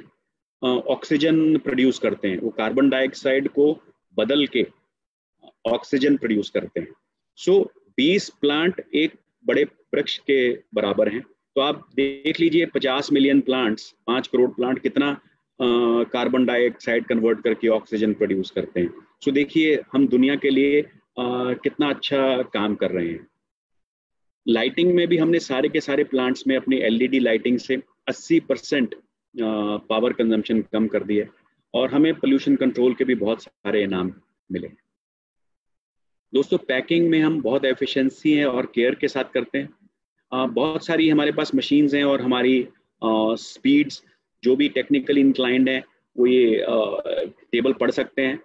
ऑक्सीजन प्रोड्यूस करते हैं? वो कार्बन डाइऑक्साइड को बदल के ऑक्सीजन प्रोड्यूस करते हैं। सो 20 प्लांट एक बड़े वृक्ष के बराबर हैं। तो आप देख लीजिए, 50 मिलियन प्लांट्स, 5 करोड़ प्लांट कितना कार्बन डाइऑक्साइड कन्वर्ट करके ऑक्सीजन प्रोड्यूस करते हैं। सो देखिए हम दुनिया के लिए कितना अच्छा काम कर रहे हैं। लाइटिंग में भी हमने सारे के सारे प्लांट्स में अपनी LED लाइटिंग से 80% पावर कंजम्पशन कम कर दिया है, और हमें पोल्यूशन कंट्रोल के भी बहुत सारे इनाम मिले। दोस्तों, पैकिंग में हम बहुत एफिशिएंसी है और केयर के साथ करते हैं। बहुत सारी हमारे पास मशीन्स हैं, और हमारी स्पीड्स जो भी टेक्निकली इंक्लाइंड है वो ये टेबल पढ़ सकते हैं।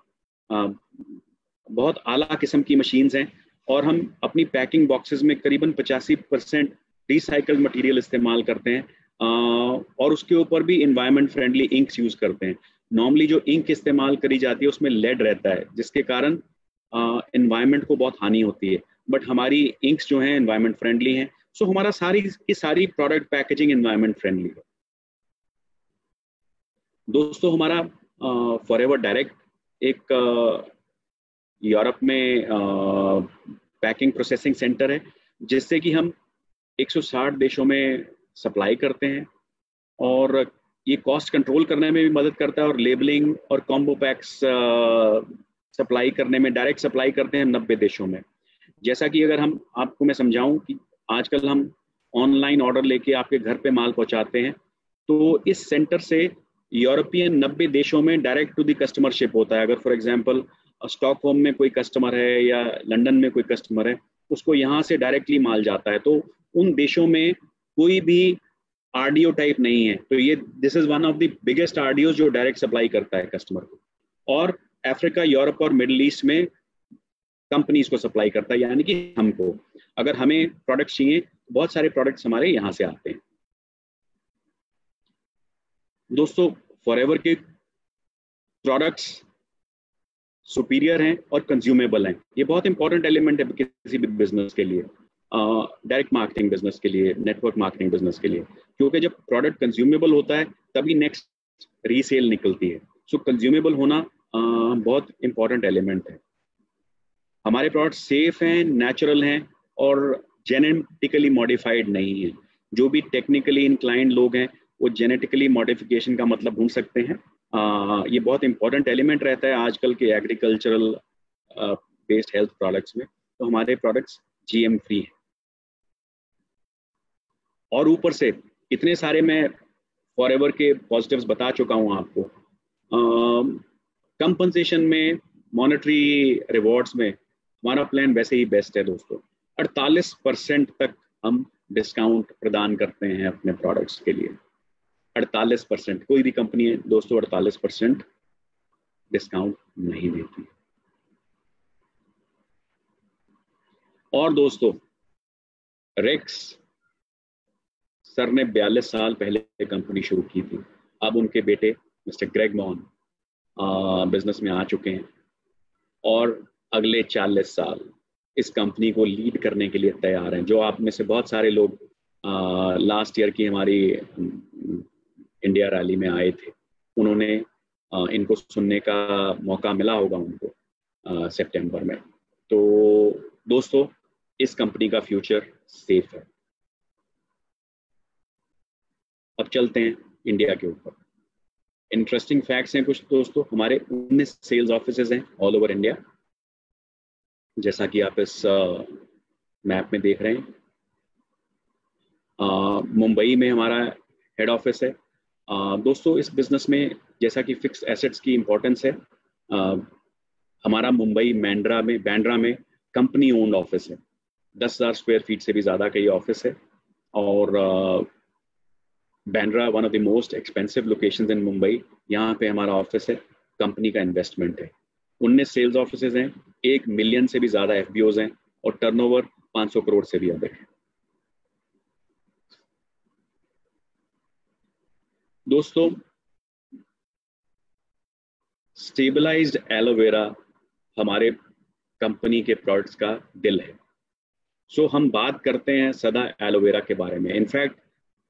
बहुत आला किस्म की मशीन्स हैं, और हम अपनी पैकिंग बॉक्सेस में करीबन 85% रिसाइकल्ड मटेरियल इस्तेमाल करते हैं, और उसके ऊपर भी इन्वायरमेंट फ्रेंडली इंक्स यूज़ करते हैं। नॉर्मली जो इंक इस्तेमाल करी जाती है उसमें लेड रहता है, जिसके कारण इन्वायरमेंट को बहुत हानि होती है, बट हमारी इंक्स जो हैं इन्वायरमेंट फ्रेंडली हैं। सो हमारा सारी की सारी प्रोडक्ट पैकेजिंग इन्वायरमेंट फ्रेंडली है। दोस्तों, हमारा फॉरएवर डायरेक्ट एक यूरोप में पैकिंग प्रोसेसिंग सेंटर है, जिससे कि हम 160 देशों में सप्लाई करते हैं, और ये कॉस्ट कंट्रोल करने में भी मदद करता है, और लेबलिंग और कॉम्बो पैक्स सप्लाई करने में, डायरेक्ट सप्लाई करते हैं 90 देशों में। जैसा कि अगर हम आपको मैं समझाऊं कि आजकल हम ऑनलाइन ऑर्डर लेके आपके घर पे माल पहुंचाते हैं, तो इस सेंटर से यूरोपियन 90 देशों में direct to the customer ship होता है। अगर फॉर एग्जांपल स्टॉकहोम में कोई कस्टमर है या लंदन में कोई कस्टमर है, उसको यहाँ से डायरेक्टली माल जाता है, तो उन देशों में कोई भी आरडीओ टाइप नहीं है। तो ये this is one of the biggest RDO जो डायरेक्ट सप्लाई करता है कस्टमर को, और अफ्रीका, यूरोप और मिडिल ईस्ट में कंपनीज को सप्लाई करता है। यानी कि हमको अगर हमें प्रोडक्ट्स चाहिए, बहुत सारे प्रोडक्ट्स हमारे यहाँ से आते हैं। दोस्तों, फॉरएवर के प्रोडक्ट्स सुपीरियर हैं और कंज्यूमेबल हैं। ये बहुत इंपॉर्टेंट एलिमेंट है किसी भी बिजनेस के लिए, डायरेक्ट मार्केटिंग बिजनेस के लिए, नेटवर्क मार्केटिंग बिजनेस के लिए, क्योंकि जब प्रोडक्ट कंज्यूमेबल होता है तभी नेक्स्ट रीसेल निकलती है। सो कंज्यूमेबल होना बहुत इंपॉर्टेंट एलिमेंट है। हमारे प्रोडक्ट सेफ हैं, नेचुरल हैं और जेनेटिकली मॉडिफाइड नहीं है। जो भी टेक्निकली इंक्लाइंड लोग हैं वो जेनेटिकली मॉडिफिकेशन का मतलब ढूंढ सकते हैं। ये बहुत इंपॉर्टेंट एलिमेंट रहता है आजकल के एग्रीकल्चरल बेस्ड हेल्थ प्रोडक्ट्स में। तो हमारे प्रोडक्ट्स जीएम फ्री हैं, और ऊपर से इतने सारे मैं फॉरएवर के पॉजिटिव्स बता चुका हूं आपको। कंपनसेशन में, मॉनेटरी रिवॉर्ड्स में हमारा प्लान वैसे ही बेस्ट है दोस्तों। 48% तक हम डिस्काउंट प्रदान करते हैं अपने प्रोडक्ट्स के लिए। 48%, कोई भी कंपनी है दोस्तों 48% डिस्काउंट नहीं देती। और दोस्तों, रेक्स सर ने 42 साल पहले कंपनी शुरू की थी। अब उनके बेटे मिस्टर ग्रेग मॉन बिजनेस में आ चुके हैं और अगले 40 साल इस कंपनी को लीड करने के लिए तैयार हैं। जो आप में से बहुत सारे लोग लास्ट ईयर की हमारी इंडिया रैली में आए थे, उन्होंने इनको सुनने का मौका मिला होगा उनको सितंबर में। तो दोस्तों, इस कंपनी का फ्यूचर सेफ है। अब चलते हैं इंडिया के ऊपर। इंटरेस्टिंग फैक्ट्स हैं कुछ दोस्तों। हमारे 19 सेल्स ऑफिसेज हैं ऑल ओवर इंडिया, जैसा कि आप इस मैप में देख रहे हैं। मुंबई में हमारा हेड ऑफिस है। दोस्तों, इस बिजनेस में जैसा कि फिक्स एसेट्स की इम्पोर्टेंस है, हमारा मुंबई बांद्रा में कंपनी ओन्ड ऑफिस है। 10,000 स्क्वायर फीट से भी ज़्यादा का ये ऑफिस है। और Bandra one of the most expensive locations इन मुंबई, यहाँ पे हमारा ऑफिस है। कंपनी का इन्वेस्टमेंट है। 19 सेल्स ऑफिसेज हैं, 1 मिलियन से भी ज़्यादा एफबीओज हैं और टर्नओवर 500 करोड़ से भी अधिक है। दोस्तों, स्टेबलाइज्ड एलोवेरा हमारे कंपनी के प्रोडक्ट्स का दिल है। सो हम बात करते हैं सदा एलोवेरा के बारे में। इनफैक्ट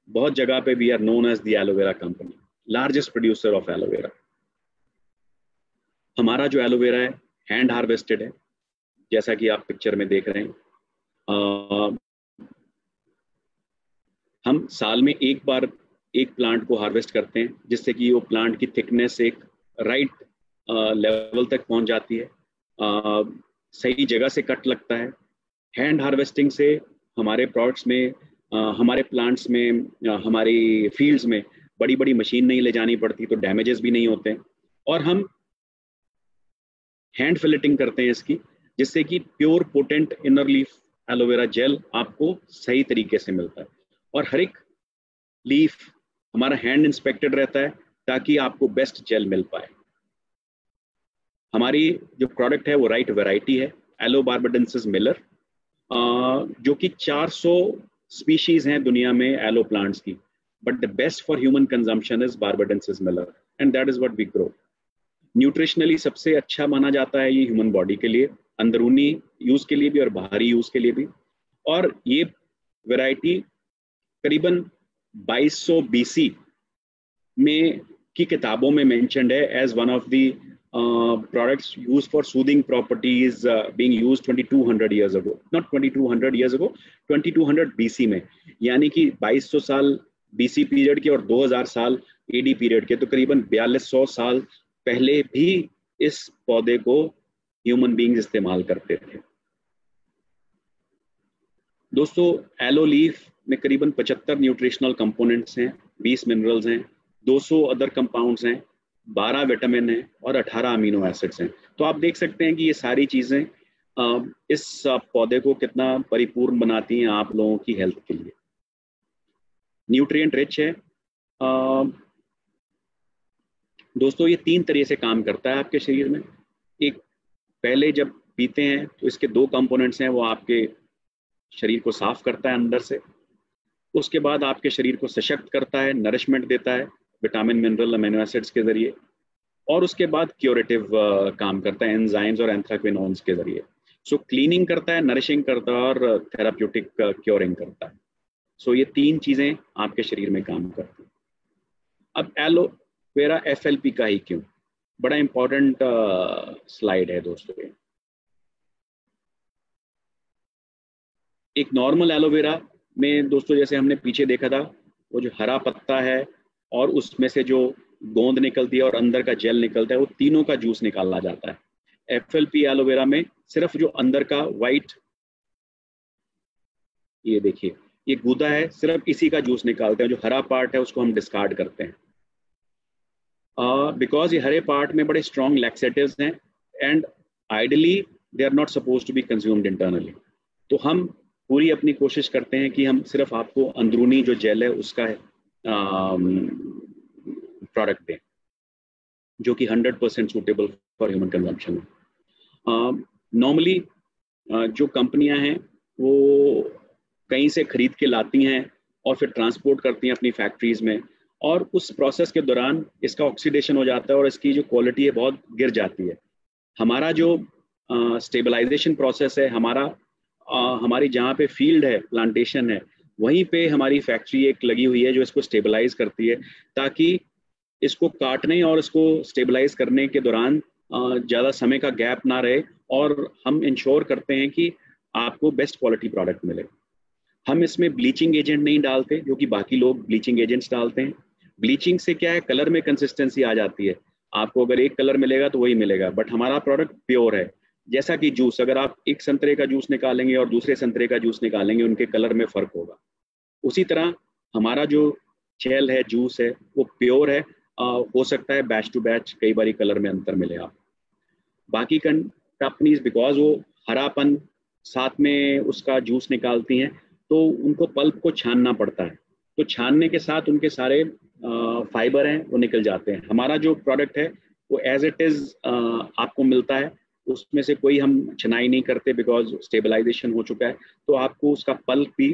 बहुत जगह पे we are known as the aloe vera company, largest producer of aloe vera. हमारा जो एलोवेरा है हैंड हार्वेस्टेड है, जैसा कि आप पिक्चर में देख रहे हैं। हम साल में एक बार एक प्लांट को हार्वेस्ट करते हैं, जिससे कि वो प्लांट की थिकनेस एक राइट लेवल तक पहुंच जाती है, सही जगह से कट लगता है। हैंड हार्वेस्टिंग से हमारे प्रोडक्ट्स में, हमारे प्लांट्स में, हमारी फील्ड्स में बड़ी बड़ी मशीन नहीं ले जानी पड़ती, तो डैमेजेस भी नहीं होते। और हम हैंड फिलेटिंग करते हैं इसकी, जिससे कि pure potent inner leaf aloe vera gel आपको सही तरीके से मिलता है। और हर एक लीफ हमारा हैंड इंस्पेक्टेड रहता है ताकि आपको बेस्ट जेल मिल पाए। हमारी जो प्रोडक्ट है वो राइट वैरायटी है, एलो बार्बाडेंसिस मिलर, जो कि 400 स्पीशीज हैं दुनिया में एलो प्लांट्स की, but the best for human consumption is barbadensis Miller and that is what we grow. Nutritionally सबसे अच्छा माना जाता है ये ह्यूमन बॉडी के लिए, अंदरूनी यूज के लिए भी और बाहरी यूज के लिए भी। और ये वैरायटी करीबन 2200 BC में की किताबों में मेंशन्ड है as one of the products used for soothing properties, being used 2200 years ago, not 2200 years ago, 2200 BC में। यानी कि 2200 साल BC पीरियड के और 2000 साल AD पीरियड के, तो करीबन 4200 साल पहले भी इस पौधे को ह्यूमन बींग्स इस्तेमाल करते थे। दोस्तों, एलो लीफ में करीबन 75 न्यूट्रिशनल कंपोनेंट्स हैं, 20 मिनरल्स हैं, 200 अदर कंपाउंड्स हैं, 12 विटामिन हैं और 18 अमीनो एसिड्स हैं। तो आप देख सकते हैं कि ये सारी चीज़ें इस पौधे को कितना परिपूर्ण बनाती हैं आप लोगों की हेल्थ के लिए। न्यूट्रिएंट रिच है। दोस्तों ये 3 तरह से काम करता है आपके शरीर में। एक, पहले जब पीते हैं तो इसके 2 कंपोनेंट्स हैं, वो आपके शरीर को साफ करता है अंदर से। उसके बाद आपके शरीर को सशक्त करता है, नरिशमेंट देता है विटामिन, मिनरल, अमीनो एसिड्स के जरिए। और उसके बाद क्यूरेटिव काम करता है एंजाइम्स और एंथ्राक्विनोन्स के जरिए। सो क्लीनिंग करता है, नरिशिंग करता है और थेराप्यूटिक क्योरिंग करता है। सो ये 3 चीजें आपके शरीर में काम करती हैं। अब एलोवेरा FLP का ही क्यों, बड़ा इंपॉर्टेंट स्लाइड है दोस्तों ये। एक नॉर्मल एलोवेरा में दोस्तों, जैसे हमने पीछे देखा था, वो जो हरा पत्ता है और उसमें से जो गोंद निकलती है और अंदर का जेल निकलता है, वो तीनों का जूस निकाला जाता है। FLP एलोवेरा में सिर्फ जो अंदर का वाइट, ये देखिए ये गूदा है, सिर्फ इसी का जूस निकालते हैं। जो हरा पार्ट है उसको हम डिस्कार्ड करते हैं, बिकॉज ये हरे पार्ट में बड़े स्ट्रॉन्ग लैक्सेटिव्स हैं and ideally they are not suppose to be consumed internally. तो हम पूरी अपनी कोशिश करते हैं कि हम सिर्फ आपको अंदरूनी जो जेल है उसका प्रोडक्ट दें, जो कि 100% सूटेबल फॉर ह्यूमन कंजम्पशन है। नॉर्मली जो कंपनियां हैं वो कहीं से खरीद के लाती हैं और फिर ट्रांसपोर्ट करती हैं अपनी फैक्ट्रीज में, और उस प्रोसेस के दौरान इसका ऑक्सीडेशन हो जाता है और इसकी जो क्वालिटी है बहुत गिर जाती है। हमारा जो स्टेबलाइजेशन प्रोसेस है, हमारी जहाँ पे फील्ड है, प्लांटेशन है, वहीं पे हमारी फैक्ट्री एक लगी हुई है जो इसको स्टेबलाइज करती है, ताकि इसको काटने और इसको स्टेबलाइज करने के दौरान ज़्यादा समय का गैप ना रहे, और हम इंश्योर करते हैं कि आपको बेस्ट क्वालिटी प्रोडक्ट मिले। हम इसमें ब्लीचिंग एजेंट नहीं डालते, जो कि बाकी लोग ब्लीचिंग एजेंट्स डालते हैं। ब्लीचिंग से क्या है, कलर में कंसिस्टेंसी आ जाती है, आपको अगर एक कलर मिलेगा तो वही मिलेगा, बट हमारा प्रोडक्ट प्योर है। जैसा कि जूस, अगर आप एक संतरे का जूस निकालेंगे और दूसरे संतरे का जूस निकालेंगे, उनके कलर में फर्क होगा। उसी तरह हमारा जो जेल है, जूस है, वो प्योर है। हो सकता है बैच टू बैच कई बारी कलर में अंतर मिले आप। बाकी कंपनीज बिकॉज वो हरापन साथ में उसका जूस निकालती हैं, तो उनको पल्प को छानना पड़ता है, तो छानने के साथ उनके सारे फाइबर हैं वो निकल जाते हैं। हमारा जो प्रोडक्ट है वो एज इट इज़ आपको मिलता है, उसमें से कोई हम छनाई नहीं करते, बिकॉज स्टेबलाइजेशन हो चुका है। तो आपको उसका पल्प भी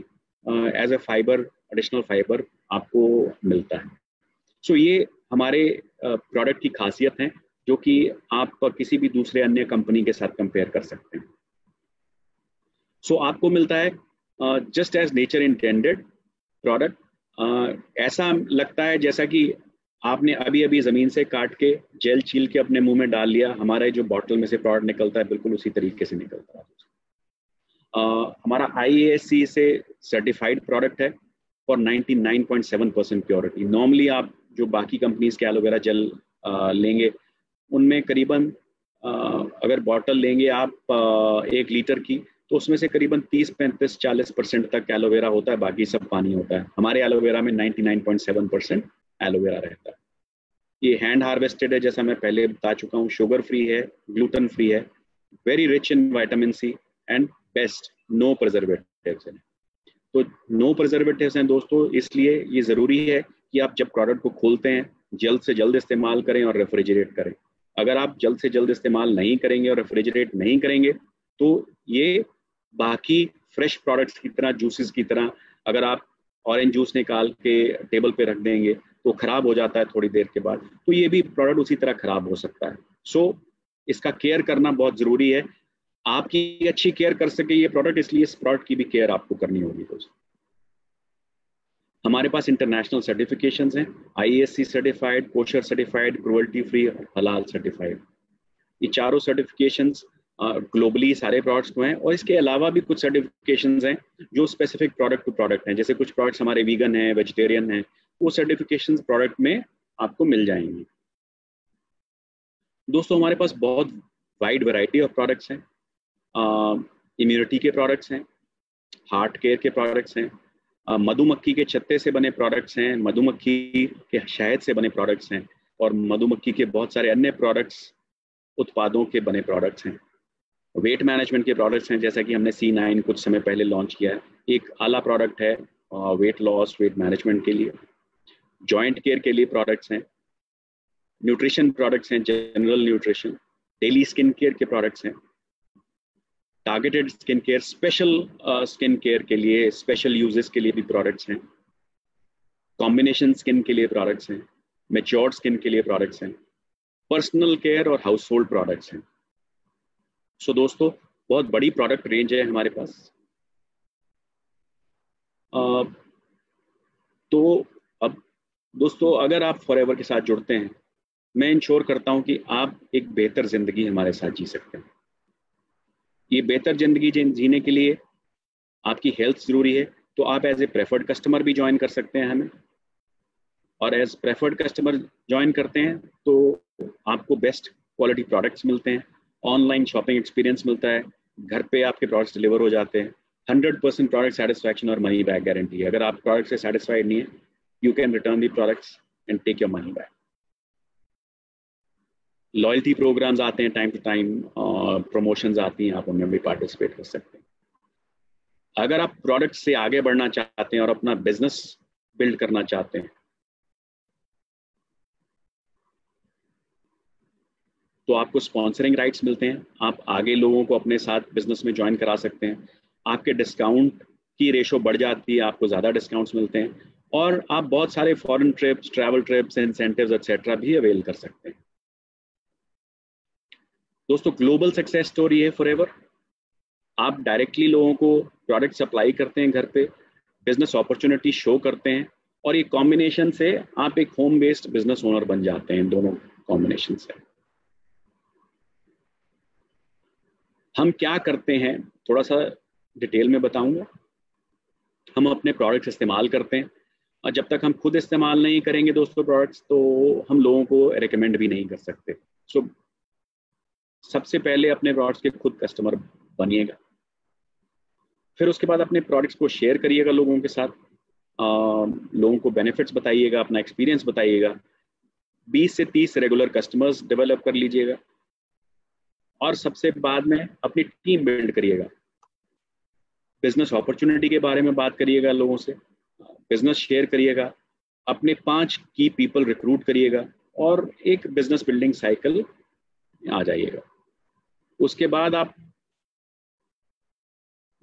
as a fibre, additional fibre आपको मिलता है। सो ये हमारे प्रोडक्ट की खासियत है, जो कि आप किसी भी दूसरे अन्य कंपनी के साथ कंपेयर कर सकते हैं। सो आपको मिलता है just as nature intended product. ऐसा लगता है जैसा कि आपने अभी अभी ज़मीन से काट के जेल छील के अपने मुंह में डाल लिया। हमारे जो बॉटल में से प्रोडक्ट निकलता है बिल्कुल उसी तरीके से निकलता है। हमारा IASC से सर्टिफाइड प्रोडक्ट है फॉर 99.7% प्योरिटी। नॉर्मली आप जो बाकी कंपनीज के एलोवेरा जेल लेंगे, उनमें करीबन अगर बॉटल लेंगे आप 1 लीटर की, तो उसमें से करीबन 30-35-40% तक एलोवेरा होता है, बाकी सब पानी होता है। हमारे एलोवेरा में 99.7% एलोवेरा रहता है। ये हैंड हार्वेस्टेड है, जैसा मैं पहले बता चुका हूँ, शुगर फ्री है, ग्लूटेन फ्री है, very rich in vitamin C and best no preservatives हैं। तो नो प्रिजर्वेटिव्स हैं दोस्तों, इसलिए ये ज़रूरी है कि आप जब प्रोडक्ट को खोलते हैं जल्द से जल्द इस्तेमाल करें और रेफ्रिजरेट करें। अगर आप जल्द से जल्द इस्तेमाल नहीं करेंगे और रेफ्रिजरेट नहीं करेंगे, तो ये बाकी फ्रेश प्रोडक्ट्स की तरह, जूसेस की तरह, अगर आप ऑरेंज जूस निकाल के टेबल पे रख देंगे तो ख़राब हो जाता है थोड़ी देर के बाद, तो ये भी प्रोडक्ट उसी तरह ख़राब हो सकता है। सो इसका केयर करना बहुत ज़रूरी है। आपकी अच्छी केयर कर सके ये प्रोडक्ट, इसलिए इस प्रोडक्ट की भी केयर आपको करनी होगी दोस्तों। हमारे पास इंटरनेशनल सर्टिफिकेशंस हैं, IASC certified, kosher certified, cruelty free, हलाल सर्टिफाइड। ये चारों सर्टिफिकेशंस ग्लोबली सारे प्रोडक्ट्स को हैं, और इसके अलावा भी कुछ सर्टिफिकेशंस हैं जो स्पेसिफिक प्रोडक्ट टू प्रोडक्ट हैं। जैसे कुछ प्रोडक्ट्स हमारे वीगन हैं, वेजिटेरियन हैं, वो सर्टिफिकेशंस प्रोडक्ट में आपको मिल जाएंगी। दोस्तों हमारे पास बहुत वाइड वैरायटी ऑफ प्रोडक्ट्स हैं। इम्यूनिटी के प्रोडक्ट्स हैं, हार्ट केयर के प्रोडक्ट्स हैं, मधुमक्खी के छत्ते से बने प्रोडक्ट्स हैं, मधुमक्खी के शहद से बने प्रोडक्ट्स हैं, और मधुमक्खी के बहुत सारे अन्य प्रोडक्ट्स, उत्पादों के बने प्रोडक्ट्स हैं। वेट मैनेजमेंट के प्रोडक्ट्स हैं, जैसा कि हमने C9 कुछ समय पहले लॉन्च किया है, एक आला प्रोडक्ट है, वेट लॉस, वेट मैनेजमेंट के लिए, जॉइंट केयर के लिए प्रोडक्ट्स हैं, न्यूट्रिशन प्रोडक्ट्स हैं, general nutrition, daily skin care के प्रोडक्ट्स हैं, targeted skin care, special skin care के लिए, स्पेशल यूजेस के लिए भी प्रोडक्ट्स हैं, कॉम्बिनेशन स्किन के लिए प्रोडक्ट्स हैं, मैच्योर्ड स्किन के लिए प्रोडक्ट्स हैं, पर्सनल केयर और हाउस होल्ड प्रोडक्ट्स हैं। सो दोस्तों, बहुत बड़ी प्रोडक्ट रेंज है हमारे पास। तो अब दोस्तों, अगर आप फॉरएवर के साथ जुड़ते हैं, मैं इंश्योर करता हूं कि आप एक बेहतर जिंदगी हमारे साथ जी सकते हैं। ये बेहतर जिंदगी जीने के लिए आपकी हेल्थ जरूरी है, तो आप एज ए प्रेफर्ड कस्टमर भी ज्वाइन कर सकते हैं हमें, और एज प्रेफर्ड कस्टमर ज्वाइन करते हैं तो आपको बेस्ट क्वालिटी प्रोडक्ट्स मिलते हैं, ऑनलाइन शॉपिंग एक्सपीरियंस मिलता है, घर पे आपके प्रोडक्ट्स डिलीवर हो जाते हैं, 100% प्रोडक्ट सेटिस्फैक्शन और मनी बैक गारंटी है। अगर आप प्रोडक्ट से सेटिस्फाइड नहीं है, you can return the products and take your money back. Loyalty programmes आते हैं टाइम टू टाइम, प्रमोशंस आती हैं, आप उनमें भी पार्टिसिपेट कर सकते हैं। अगर आप प्रोडक्ट से आगे बढ़ना चाहते हैं और अपना बिजनेस बिल्ड करना चाहते हैं, तो आपको स्पॉन्सरिंग राइट्स मिलते हैं, आप आगे लोगों को अपने साथ बिजनेस में ज्वाइन करा सकते हैं, आपके डिस्काउंट की रेशो बढ़ जाती है, आपको ज़्यादा डिस्काउंट्स मिलते हैं, और आप बहुत सारे foreign trips, travel trips, incentives etcetera भी अवेल कर सकते हैं। दोस्तों, ग्लोबल सक्सेस स्टोरी है फॉरएवर। आप डायरेक्टली लोगों को प्रोडक्ट सप्लाई करते हैं घर पे, बिजनेस अपॉर्चुनिटी शो करते हैं, और ये कॉम्बिनेशन से आप एक होम बेस्ड बिजनेस ओनर बन जाते हैं। दोनों कॉम्बिनेशन से हम क्या करते हैं, थोड़ा सा डिटेल में बताऊंगा। हम अपने प्रोडक्ट्स इस्तेमाल करते हैं, और जब तक हम खुद इस्तेमाल नहीं करेंगे दोस्तों प्रोडक्ट्स, तो हम लोगों को रिकमेंड भी नहीं कर सकते। सो सबसे पहले अपने प्रोडक्ट्स के खुद कस्टमर बनिएगा, फिर उसके बाद अपने प्रोडक्ट्स को शेयर करिएगा लोगों के साथ, लोगों को बेनिफिट्स बताइएगा, अपना एक्सपीरियंस बताइएगा, 20 से 30 रेगुलर कस्टमर्स डेवलप कर लीजिएगा, और सबसे बाद में अपनी टीम बिल्ड करिएगा। बिजनेस अपॉर्चुनिटी के बारे में बात करिएगा लोगों से, बिजनेस शेयर करिएगा, अपने 5 की पीपल रिक्रूट करिएगा, और एक बिजनेस बिल्डिंग साइकिल आ जाइएगा। उसके बाद आप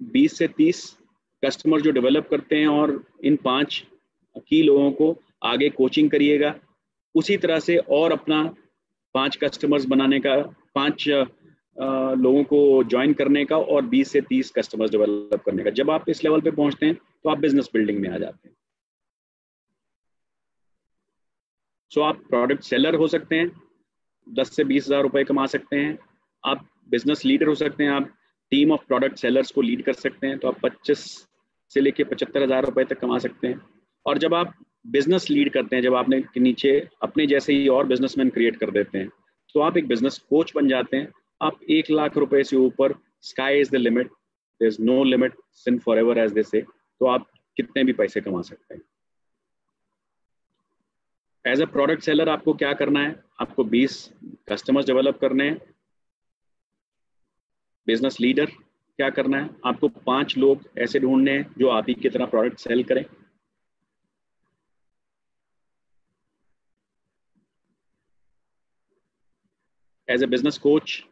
20 से 30 कस्टमर जो डेवलप करते हैं, और इन 5 की लोगों को आगे कोचिंग करिएगा, उसी तरह से और अपना 5 कस्टमर्स बनाने का, 5 लोगों को ज्वाइन करने का, और 20 से 30 कस्टमर्स डेवलप करने का। जब आप इस लेवल पे पहुंचते हैं तो आप बिजनेस बिल्डिंग में आ जाते हैं। सो आप प्रोडक्ट सेलर हो सकते हैं, 10 से 20 हज़ार रुपए कमा सकते हैं। आप बिजनेस लीडर हो सकते हैं, आप टीम ऑफ प्रोडक्ट सेलर्स को लीड कर सकते हैं, तो आप 25 से लेके 75 हज़ार रुपए तक कमा सकते हैं। और जब आप बिजनेस लीड करते हैं, जब आपने नीचे अपने जैसे ही और बिजनेसमैन क्रिएट कर देते हैं, तो आप एक बिजनेस कोच बन जाते हैं। आप 1 लाख रुपए से ऊपर, sky is the limit, there is no limit in Forever as they say, तो आप कितने भी पैसे कमा सकते हैं। एज अ प्रोडक्ट सेलर आपको क्या करना है, आपको 20 कस्टमर्स डेवलप करने हैं। बिजनेस लीडर क्या करना है, आपको 5 लोग ऐसे ढूंढने हैं जो आप ही की तरह प्रोडक्ट सेल करें। एज ए बिजनेस कोच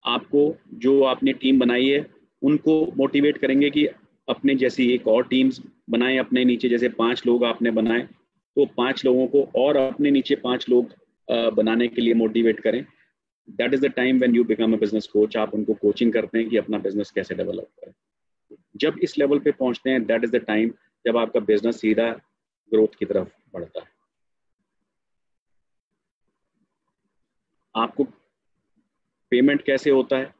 आपको, जो आपने टीम बनाई है, उनको मोटिवेट करेंगे कि अपने जैसी एक और टीम्स बनाएं। अपने नीचे जैसे 5 लोग आपने बनाए, तो 5 लोगों को और अपने नीचे 5 लोग बनाने के लिए मोटिवेट करें। That is the time when you become a business coach. आप उनको कोचिंग करते हैं कि अपना बिजनेस कैसे डेवलप करें। जब इस लेवल पे पहुंचते हैं, दैट इज द टाइम जब आपका बिजनेस सीधा ग्रोथ की तरफ बढ़ता है। आपको पेमेंट कैसे होता है,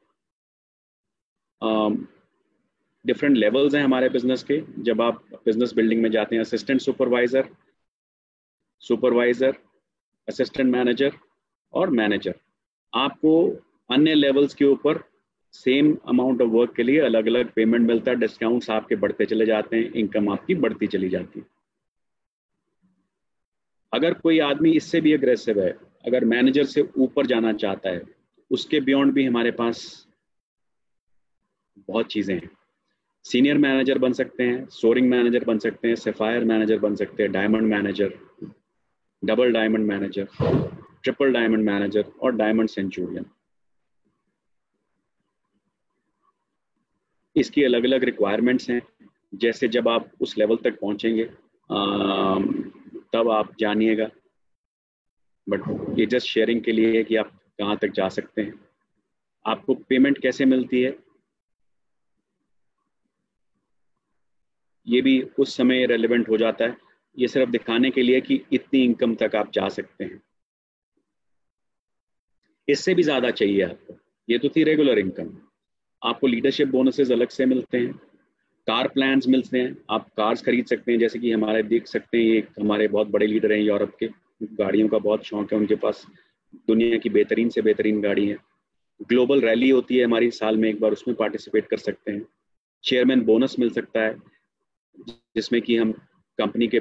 डिफरेंट लेवल्स हैं हमारे बिजनेस के। जब आप बिजनेस बिल्डिंग में जाते हैं, assistant supervisor, supervisor, assistant manager और मैनेजर, आपको अन्य लेवल्स के ऊपर सेम अमाउंट ऑफ वर्क के लिए अलग अलग पेमेंट मिलता है। डिस्काउंट्स आपके बढ़ते चले जाते हैं, इनकम आपकी बढ़ती चली जाती है। अगर कोई आदमी इससे भी अग्रेसिव है, अगर मैनेजर से ऊपर जाना चाहता है, उसके बियॉन्ड भी हमारे पास बहुत चीज़ें हैं। सीनियर मैनेजर बन सकते हैं, सोरिंग मैनेजर बन सकते हैं, सफायर मैनेजर बन सकते हैं, diamond manager, double diamond manager, triple diamond manager और डायमंड सेंचुरियन। इसकी अलग अलग रिक्वायरमेंट्स हैं। जैसे जब आप उस लेवल तक पहुंचेंगे तब आप जानिएगा, बट ये जस्ट शेयरिंग के लिए है कि आप कहाँ तक जा सकते हैं। आपको पेमेंट कैसे मिलती है ये भी उस समय रेलेवेंट हो जाता है। ये सिर्फ दिखाने के लिए कि इतनी इनकम तक आप जा सकते हैं, इससे भी ज़्यादा चाहिए आपको। ये तो थी रेगुलर इनकम। आपको लीडरशिप बोनसेस अलग से मिलते हैं, कार प्लान्स मिलते हैं, आप कार्स खरीद सकते हैं। जैसे कि हमारे देख सकते हैं, ये हमारे बहुत बड़े लीडर हैं यूरोप के, गाड़ियों का बहुत शौक है उनके पास, दुनिया की बेहतरीन से बेहतरीन गाड़ी है। ग्लोबल रैली होती है हमारी साल में एक बार, उसमें पार्टिसिपेट कर सकते हैं। चेयरमैन बोनस मिल सकता है जिसमें कि हम कंपनी के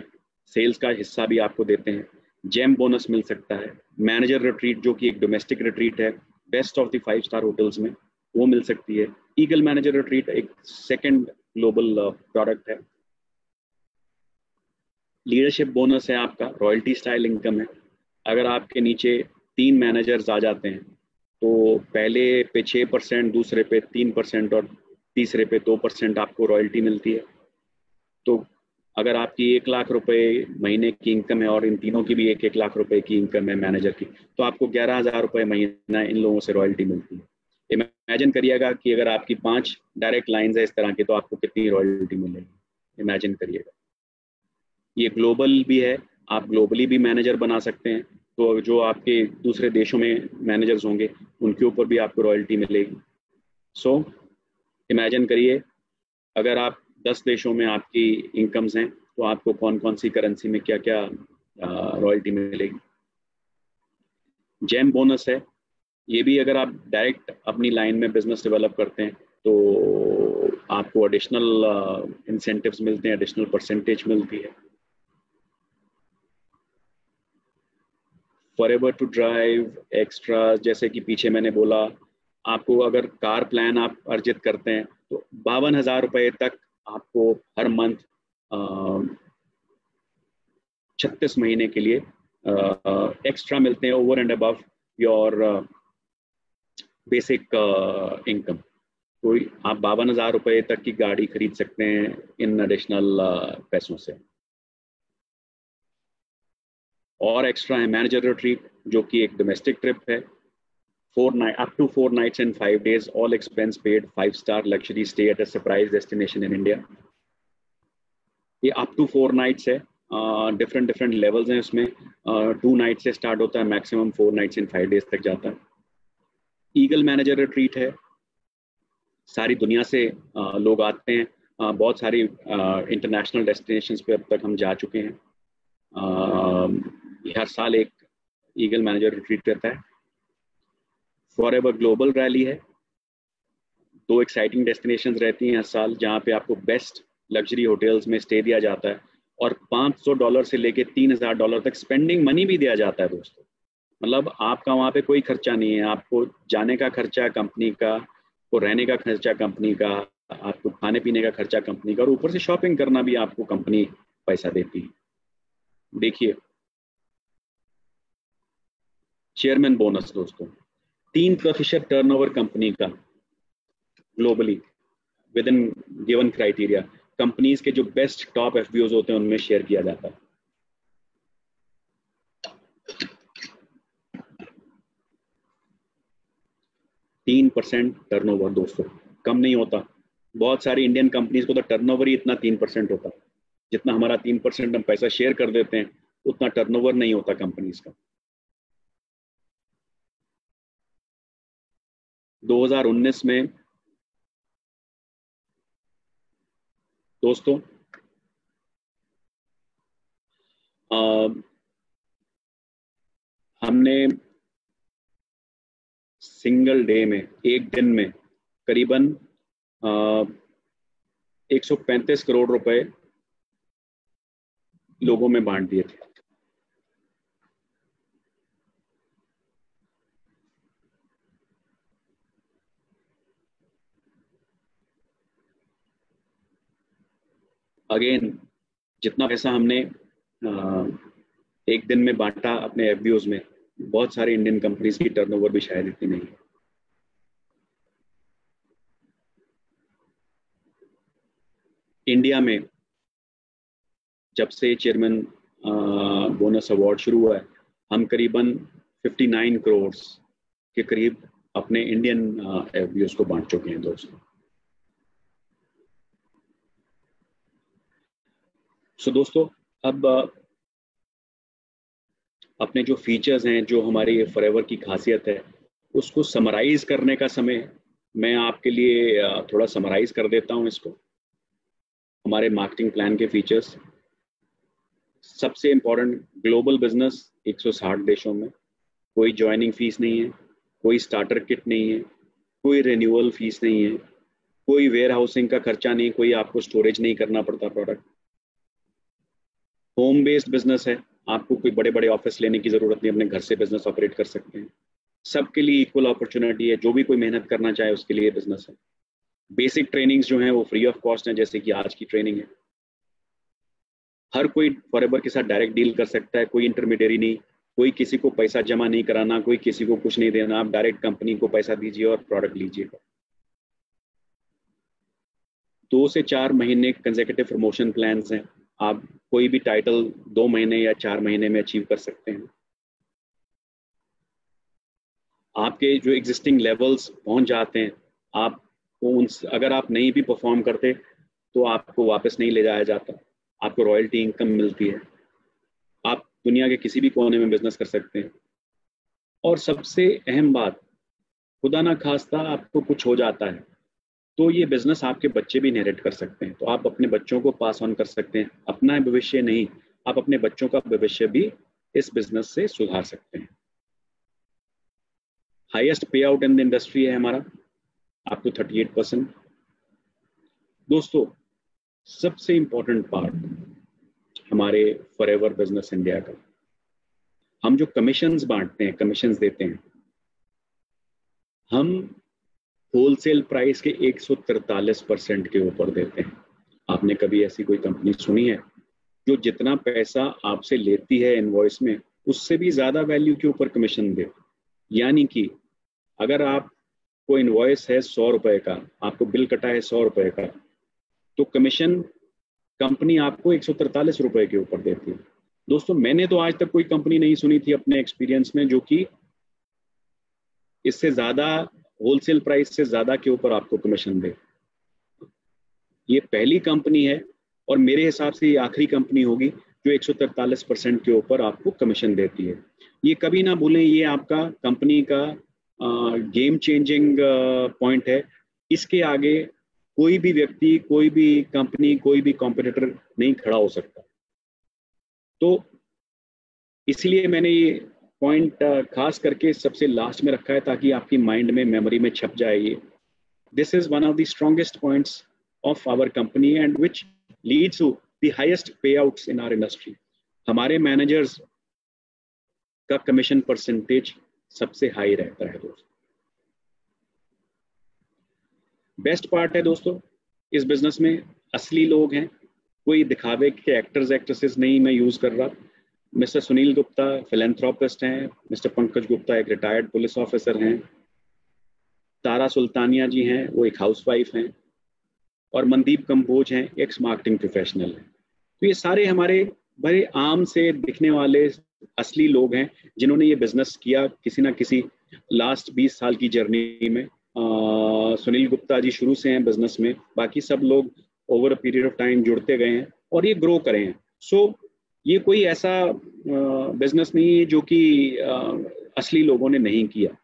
सेल्स का हिस्सा भी आपको देते हैं। जेम बोनस मिल सकता है। मैनेजर रिट्रीट जो कि एक डोमेस्टिक रिट्रीट है best of the 5 star hotels में, वो मिल सकती है। ईगल मैनेजर रिट्रीट एक सेकंड ग्लोबल प्रोडक्ट है। लीडरशिप बोनस है आपका, रॉयल्टी स्टाइल इनकम है। अगर आपके नीचे 3 मैनेजर्स आ जाते हैं तो पहले पे 6%, दूसरे पे 3% और तीसरे पे 2% आपको रॉयल्टी मिलती है। तो अगर आपकी 1 लाख रुपए महीने की इनकम है और इन तीनों की भी 1-1 लाख रुपए की इनकम है मैनेजर की, तो आपको 11,000 रुपए महीना इन लोगों से रॉयल्टी मिलती है। इमेजिन करिएगा कि अगर आपकी 5 डायरेक्ट लाइंस है इस तरह की, तो आपको कितनी रॉयल्टी मिलेगी, इमेजिन करिएगा। ये ग्लोबल भी है, आप ग्लोबली भी मैनेजर बना सकते हैं। तो जो आपके दूसरे देशों में मैनेजर्स होंगे उनके ऊपर भी आपको रॉयल्टी मिलेगी। सो इमेजिन करिए, अगर आप 10 देशों में आपकी इनकम्स हैं तो आपको कौन कौन सी करेंसी में क्या क्या रॉयल्टी मिलेगी। जेम बोनस है, ये भी अगर आप डायरेक्ट अपनी लाइन में बिजनेस डेवलप करते हैं तो आपको एडिशनल इंसेंटिव्स मिलते हैं, एडिशनल परसेंटेज मिलती है। फॉरएवर टू ड्राइव एक्स्ट्रा, जैसे कि पीछे मैंने बोला, आपको अगर कार प्लान आप अर्जित करते हैं तो 52,000 रुपए तक आपको हर मंथ 36 महीने के लिए एक्स्ट्रा मिलते हैं, over and above your basic income. तो आप 52,000 रुपए तक की गाड़ी खरीद सकते हैं इन एडिशनल पैसों से। और एक्स्ट्रा है मैनेजर रिट्रीट, जो कि एक डोमेस्टिक ट्रिप है, 4 night up to 4 nights and 5 days, all expense paid, 5 star luxury stay at a surprise destination in India. ये अप टू 4 नाइट्स है, डिफरेंट डिफरेंट लेवल्स हैं उसमें। 2 नाइट से स्टार्ट होता है, मैक्सिमम 4 नाइट्स एंड 5 डेज तक जाता है। ईगल मैनेजर रिट्रीट है, सारी दुनिया से लोग आते हैं। बहुत सारी इंटरनेशनल डेस्टिनेशंस पे अब तक हम जा चुके हैं। हर साल एक ईगल मैनेजर रिट्रीट रहता है। फॉर एवर ग्लोबल रैली है, 2 एक्साइटिंग डेस्टिनेशंस रहती हैं हर साल, जहाँ पे आपको बेस्ट लग्जरी होटल्स में स्टे दिया जाता है और $500 से लेके $3,000 तक स्पेंडिंग मनी भी दिया जाता है दोस्तों। मतलब आपका वहाँ पे कोई खर्चा नहीं है, आपको जाने का खर्चा कंपनी का, को रहने का खर्चा कंपनी का, आपको खाने पीने का खर्चा कंपनी का, और ऊपर से शॉपिंग करना भी आपको कंपनी पैसा देती है। देखिए, चेयरमैन बोनस दोस्तों, 3% टर्नओवर कंपनी का globally with in given criteria, companies के जो बेस्ट टॉप एफबीओज होते हैं उनमें शेयर किया जाता है। 3% टर्नओवर दोस्तों, कम नहीं होता। बहुत सारी इंडियन कंपनीज को तो टर्नओवर ही इतना 3% होता, जितना हमारा 3% हम पैसा शेयर कर देते हैं उतना टर्नओवर नहीं होता कंपनीज का। 2019 में दोस्तों हमने सिंगल डे में, एक दिन में, करीबन 135 करोड़ रुपए लोगों में बांट दिए थे। अगेन जितना पैसा हमने एक दिन में बांटा अपने एफबीओज में, बहुत सारे इंडियन कंपनीज की टर्नओवर भी शायद इतनी नहीं है। इंडिया में जब से चेयरमैन बोनस अवार्ड शुरू हुआ है, हम करीबन 59 करोड़ के करीब अपने इंडियन एफबीओज को बांट चुके हैं दोस्तों। सो दोस्तों, अब अपने जो फीचर्स हैं, जो हमारी फॉरएवर की खासियत है, उसको समराइज करने का समय मैं आपके लिए थोड़ा समराइज कर देता हूं इसको। हमारे मार्केटिंग प्लान के फीचर्स, सबसे इम्पोर्टेंट, ग्लोबल बिजनेस 160 देशों में, कोई ज्वाइनिंग फीस नहीं है, कोई स्टार्टर किट नहीं है, कोई रिन्यूअल फीस नहीं है, कोई वेयर हाउसिंग का खर्चा नहीं, कोई आपको स्टोरेज नहीं करना पड़ता प्रोडक्ट। होम बेस्ड बिजनेस है, आपको कोई बड़े बड़े ऑफिस लेने की जरूरत नहीं, अपने घर से बिजनेस ऑपरेट कर सकते हैं। सबके लिए इक्वल अपॉर्चुनिटी है, जो भी कोई मेहनत करना चाहे उसके लिए बिजनेस है। बेसिक ट्रेनिंग्स जो हैं वो फ्री ऑफ कॉस्ट हैं, जैसे कि आज की ट्रेनिंग है। हर कोई फॉरएवर के साथ डायरेक्ट डील कर सकता है, कोई इंटरमीडियरी नहीं, कोई किसी को पैसा जमा नहीं कराना, कोई किसी को कुछ नहीं देना, आप डायरेक्ट कंपनी को पैसा दीजिए और प्रोडक्ट लीजिएगा। 2 से 4 महीने कंसेक्यूटिव प्रमोशन प्लान्स हैं, आप कोई भी टाइटल 2 महीने या 4 महीने में अचीव कर सकते हैं। आपके जो एग्जिस्टिंग लेवल्स पहुंच जाते हैं, आप अगर आप नहीं भी परफॉर्म करते तो आपको वापस नहीं ले जाया जाता, आपको रॉयल्टी इनकम मिलती है, आप दुनिया के किसी भी कोने में बिजनेस कर सकते हैं। और सबसे अहम बात, खुदा ना खास्ता आपको कुछ हो जाता है तो ये बिजनेस आपके बच्चे भी इनहेरिट कर सकते हैं, तो आप अपने बच्चों को पास ऑन कर सकते हैं। अपना भविष्य नहीं, आप अपने बच्चों का भविष्य भी इस बिजनेस से सुधार सकते हैं। हाईएस्ट पे आउट इन द इंडस्ट्री है हमारा, अप टू 38%। दोस्तों, सबसे इंपॉर्टेंट पार्ट हमारे फॉरएवर बिजनेस इंडिया का, हम जो कमीशंस बांटते हैं, कमीशंस देते हैं, हम होलसेल प्राइस के 143% के ऊपर देते हैं। आपने कभी ऐसी कोई कंपनी सुनी है जो जितना पैसा आपसे लेती है इनवॉइस में, उससे भी ज्यादा वैल्यू के ऊपर कमीशन दे? यानी कि अगर आपको इनवॉइस है 100 रुपए का, आपको बिल कटा है 100 रुपए का, तो कमीशन कंपनी आपको 143 रुपए के ऊपर देती है। दोस्तों, मैंने तो आज तक कोई कंपनी नहीं सुनी थी अपने एक्सपीरियंस में जो कि इससे ज्यादा, होलसेल प्राइस से ज्यादा के ऊपर आपको कमीशन दे। ये पहली कंपनी है और मेरे हिसाब से ये आखिरी कंपनी होगी जो 143% के ऊपर आपको कमीशन देती है। ये कभी ना भूलें, ये आपका कंपनी का गेम चेंजिंग पॉइंट है। इसके आगे कोई भी व्यक्ति, कोई भी कंपनी, कोई भी कॉम्पिटिटर नहीं खड़ा हो सकता। तो इसलिए मैंने ये पॉइंट खास करके सबसे लास्ट में रखा है ताकि आपकी माइंड में, मेमोरी में छप जाए। ये this is one of the strongest points of our company and which leads to the highest payouts in our industry. हमारे मैनेजर्स का कमीशन परसेंटेज सबसे हाई रहता है दोस्तों। बेस्ट पार्ट है दोस्तों, इस बिजनेस में असली लोग हैं, कोई दिखावे के एक्टर्स एक्ट्रेसेस नहीं मैं यूज कर रहा। मिस्टर सुनील गुप्ता फिलेंथ्रोपिस्ट हैं, मिस्टर पंकज गुप्ता एक रिटायर्ड पुलिस ऑफिसर हैं, तारा सुल्तानिया जी हैं, वो एक हाउसवाइफ हैं, और मनदीप कंबोज हैं, एक्स मार्केटिंग प्रोफेशनल हैं। तो ये सारे हमारे बड़े आम से दिखने वाले असली लोग हैं जिन्होंने ये बिजनेस किया किसी ना किसी लास्ट 20 साल की जर्नी में। सुनील गुप्ता जी शुरू से हैं बिजनेस में, बाकी सब लोग over a period of time जुड़ते गए हैं और ये ग्रो करे हैं। सो ये कोई ऐसा बिजनेस नहीं है जो कि असली लोगों ने नहीं किया।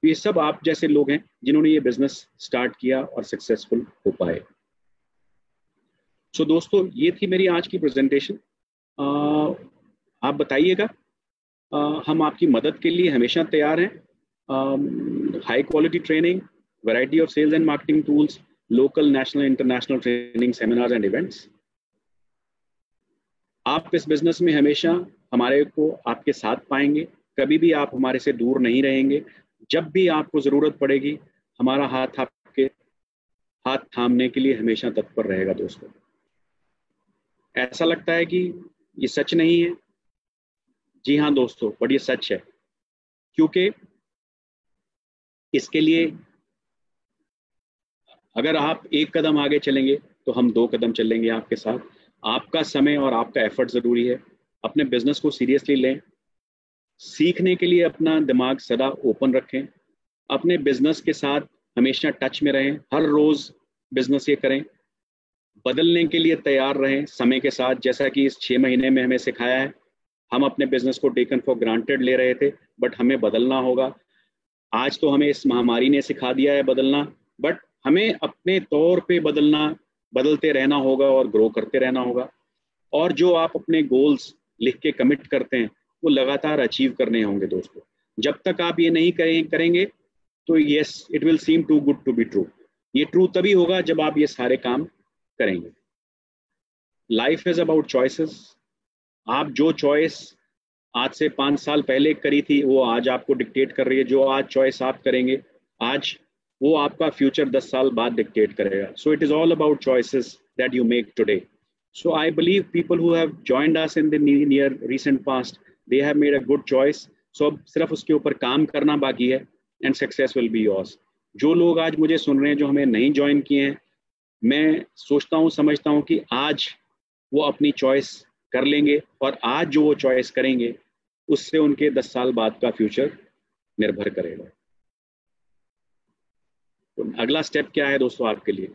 ये सब आप जैसे लोग हैं जिन्होंने ये बिजनेस स्टार्ट किया और सक्सेसफुल हो पाए। सो दोस्तों, ये थी मेरी आज की प्रेजेंटेशन। आप बताइएगा, हम आपकी मदद के लिए हमेशा तैयार हैं। High quality training, variety of sales and marketing tools, local, national, international training, seminars and events. आप इस बिजनेस में हमेशा हमारे को आपके साथ पाएंगे, कभी भी आप हमारे से दूर नहीं रहेंगे। जब भी आपको जरूरत पड़ेगी, हमारा हाथ आपके हाथ थामने के लिए हमेशा तत्पर रहेगा दोस्तों। ऐसा लगता है कि ये सच नहीं है। जी हाँ दोस्तों, बट ये सच है, क्योंकि इसके लिए अगर आप एक कदम आगे चलेंगे तो हम 2 कदम चलेंगे आपके साथ। आपका समय और आपका एफर्ट ज़रूरी है। अपने बिजनेस को सीरियसली लें, सीखने के लिए अपना दिमाग सदा ओपन रखें, अपने बिजनेस के साथ हमेशा टच में रहें, हर रोज़ बिजनेस ये करें, बदलने के लिए तैयार रहें समय के साथ। जैसा कि इस 6 महीने में हमें सिखाया है, हम अपने बिजनेस को टेकन फॉर ग्रांटेड ले रहे थे, बट हमें बदलना होगा। आज तो हमें इस महामारी ने सिखा दिया है बदलना, बट हमें अपने तौर पे बदलना, बदलते रहना होगा और ग्रो करते रहना होगा। और जो आप अपने गोल्स लिख के कमिट करते हैं वो लगातार अचीव करने होंगे दोस्तों। जब तक आप ये नहीं करेंगे तो yes, it will seem too good to be true. ये ट्रू तभी होगा जब आप ये सारे काम करेंगे। Life is about choices. आप जो चॉइस आज से 5 साल पहले करी थी वो आज आपको डिक्टेट कर रही है। जो आज चॉइस आप करेंगे आज, वो आपका फ्यूचर 10 साल बाद डिक्टेट करेगा। So it is all about choices that you make today. So I believe people who have joined us in the near recent past, they have made a good choice. So अब सिर्फ उसके ऊपर काम करना बाकी है and success will be yours. जो लोग आज मुझे सुन रहे हैं, जो हमें नहीं ज्वाइन किए हैं, मैं सोचता हूँ, समझता हूँ कि आज वो अपनी चॉइस कर लेंगे और आज जो वो चॉइस करेंगे उससे उनके 10 साल बाद का फ्यूचर निर्भर करेगा। तो अगला स्टेप क्या है दोस्तों आपके लिए?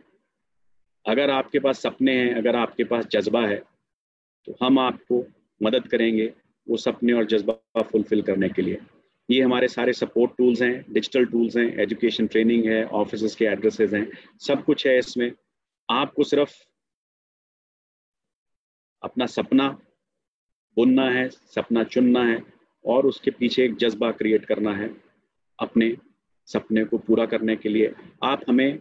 अगर आपके पास सपने हैं, अगर आपके पास जज्बा है, तो हम आपको मदद करेंगे वो सपने और जज्बा फुलफिल करने के लिए। ये हमारे सारे सपोर्ट टूल्स हैं, डिजिटल टूल्स हैं, एजुकेशन ट्रेनिंग है, ऑफिस के एड्रेसेस हैं, सब कुछ है इसमें। आपको सिर्फ अपना सपना बुनना है, सपना चुनना है और उसके पीछे एक जज्बा क्रिएट करना है अपने सपने को पूरा करने के लिए। आप हमें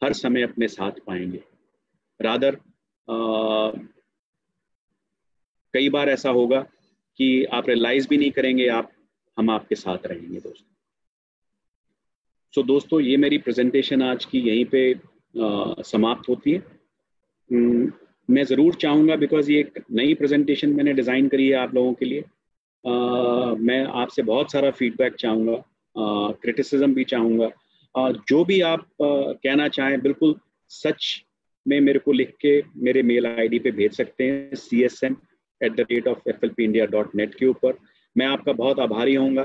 हर समय अपने साथ पाएंगे। रादर कई बार ऐसा होगा कि आप रियलाइज भी नहीं करेंगे, हम आपके साथ रहेंगे दोस्तों। सो दोस्तों, ये मेरी प्रेजेंटेशन आज की यहीं पे समाप्त होती है। मैं ज़रूर चाहूँगा, बिकॉज ये एक नई प्रेजेंटेशन मैंने डिज़ाइन करी है आप लोगों के लिए, मैं आपसे बहुत सारा फीडबैक चाहूँगा, क्रिटिसिज्म भी चाहूँगा। जो भी आप कहना चाहें बिल्कुल सच में मेरे को लिख के मेरे मेल आईडी पे भेज सकते हैं, csm@flpindia.net के ऊपर। मैं आपका बहुत आभारी होऊंगा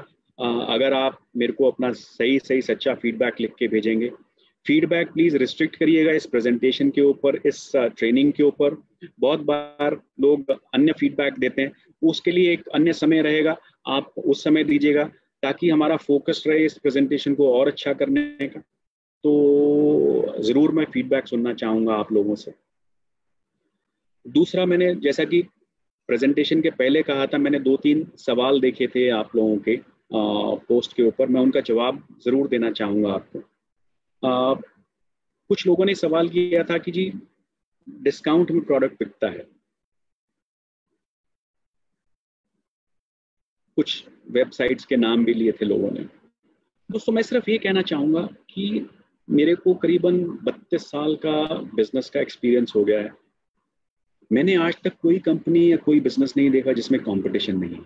अगर आप मेरे को अपना सही सच्चा फीडबैक लिख के भेजेंगे। फीडबैक प्लीज़ रिस्ट्रिक्ट करिएगा इस प्रेजेंटेशन के ऊपर, इस ट्रेनिंग के ऊपर। बहुत बार लोग अन्य फीडबैक देते हैं, उसके लिए एक अन्य समय रहेगा, आप उस समय दीजिएगा ताकि हमारा फोकस रहे इस प्रेजेंटेशन को और अच्छा करने का। तो ज़रूर मैं फीडबैक सुनना चाहूँगा आप लोगों से। दूसरा, मैंने जैसा कि प्रेजेंटेशन के पहले कहा था, मैंने 2-3 सवाल देखे थे आप लोगों के पोस्ट के ऊपर, मैं उनका जवाब ज़रूर देना चाहूँगा आपको। कुछ लोगों ने सवाल किया था कि जी डिस्काउंट में प्रोडक्ट बिकता है, कुछ वेबसाइट्स के नाम भी लिए थे लोगों ने। दोस्तों, मैं सिर्फ ये कहना चाहूँगा कि मेरे को करीबन 32 साल का बिजनेस का एक्सपीरियंस हो गया है। मैंने आज तक कोई कंपनी या कोई बिजनेस नहीं देखा जिसमें कंपटीशन नहीं है,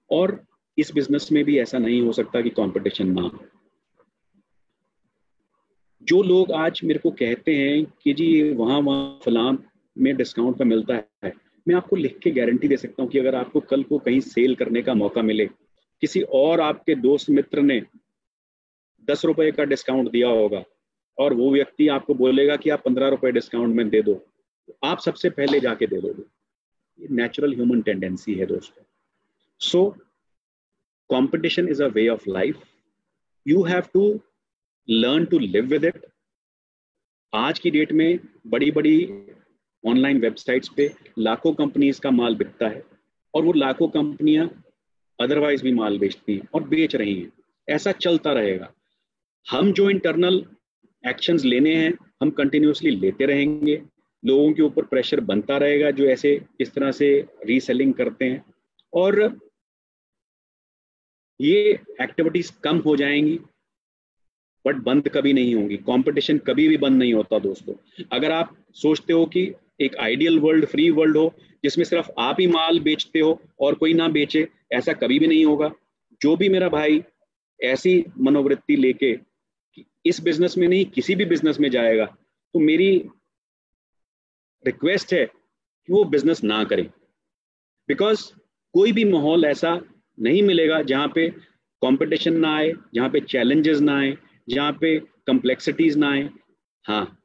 और इस बिजनेस में भी ऐसा नहीं हो सकता कि कंपटीशन ना हो। जो लोग आज मेरे को कहते हैं कि जी वहाँ फलां में डिस्काउंट पे मिलता है, मैं आपको लिख के गारंटी दे सकता हूँ कि अगर आपको कल को कहीं सेल करने का मौका मिले, किसी और आपके दोस्त मित्र ने 10 रुपए का डिस्काउंट दिया होगा और वो व्यक्ति आपको बोलेगा कि आप 15 रुपए डिस्काउंट में दे दो, तो आप सबसे पहले जाके दे दोगे। ये नेचुरल ह्यूमन टेंडेंसी है दोस्तों। So competition is a way of life, you have to learn to live with it. आज की डेट में बड़ी बड़ी ऑनलाइन वेबसाइट्स पे लाखों कंपनीज का माल बिकता है और वो लाखों कंपनियां अदरवाइज भी माल बेचती हैं और बेच रही हैं। ऐसा चलता रहेगा। हम जो इंटरनल एक्शंस लेने हैं हम कंटिन्यूसली लेते रहेंगे, लोगों के ऊपर प्रेशर बनता रहेगा जो ऐसे इस तरह से रीसेलिंग करते हैं, और ये एक्टिविटीज कम हो जाएंगी बट बंद कभी नहीं होंगी। कंपटीशन कभी भी बंद नहीं होता दोस्तों। अगर आप सोचते हो कि एक आइडियल वर्ल्ड, फ्री वर्ल्ड हो, जिसमें सिर्फ आप ही माल बेचते हो और कोई ना बेचे, ऐसा कभी भी नहीं होगा। जो भी मेरा भाई ऐसी मनोवृत्ति लेके इस बिजनेस में नहीं किसी भी बिजनेस में जाएगा, तो मेरी रिक्वेस्ट है कि वो बिजनेस ना करें। बिकॉज कोई भी माहौल ऐसा नहीं मिलेगा जहाँ पे कंपटीशन ना आए, जहाँ पे चैलेंजेस ना आए, जहाँ पे कम्प्लेक्सिटीज ना आए। हाँ,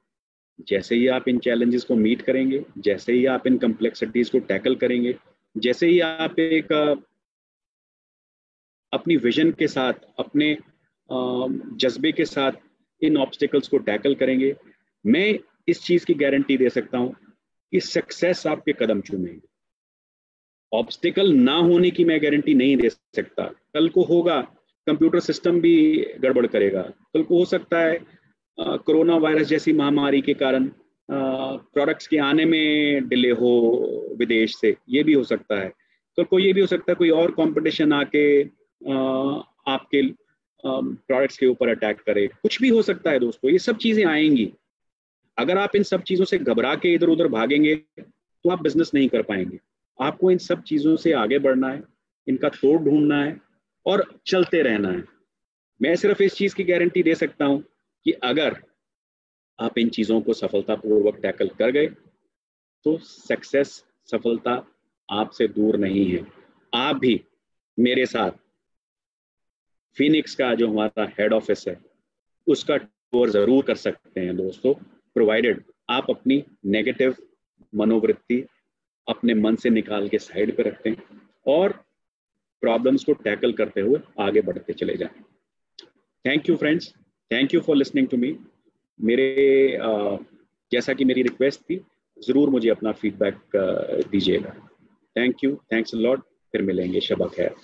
जैसे ही आप इन चैलेंजेस को मीट करेंगे, जैसे ही आप इन कम्प्लेक्सिटीज को टैकल करेंगे, जैसे ही आप एक अपनी विजन के साथ, अपने जज्बे के साथ इन ऑब्स्टिकल्स को टैकल करेंगे, मैं इस चीज की गारंटी दे सकता हूं कि सक्सेस आपके कदम चूमेंगे। ऑब्स्टिकल ना होने की मैं गारंटी नहीं दे सकता। कल को होगा, कंप्यूटर सिस्टम भी गड़बड़ करेगा। कल को हो सकता है कोरोना वायरस जैसी महामारी के कारण प्रोडक्ट्स के आने में डिले हो विदेश से, ये भी हो सकता है। कल को ये भी हो सकता है कोई और कंपटीशन आके आपके प्रोडक्ट्स के ऊपर अटैक करे। कुछ भी हो सकता है दोस्तों, ये सब चीजें आएंगी। अगर आप इन सब चीजों से घबरा के इधर उधर भागेंगे तो आप बिजनेस नहीं कर पाएंगे। आपको इन सब चीजों से आगे बढ़ना है, इनका तोड़ ढूंढना है और चलते रहना है। मैं सिर्फ इस चीज की गारंटी दे सकता हूं कि अगर आप इन चीजों को सफलतापूर्वक टैकल कर गए तो सक्सेस, सफलता आपसे दूर नहीं है। आप भी मेरे साथ फिनिक्स का जो हमारा हेड ऑफिस है उसका टूर जरूर कर सकते हैं दोस्तों, प्रोवाइडेड आप अपनी नेगेटिव मनोवृत्ति अपने मन से निकाल के साइड पे रखते हैं और प्रॉब्लम्स को टैकल करते हुए आगे बढ़ते चले जाएं। Thank you friends, thank you for listening to me. मेरे जैसा कि मेरी रिक्वेस्ट थी, ज़रूर मुझे अपना फीडबैक दीजिएगा। Thank you, thanks a lot. फिर मिलेंगे, शबा खैर।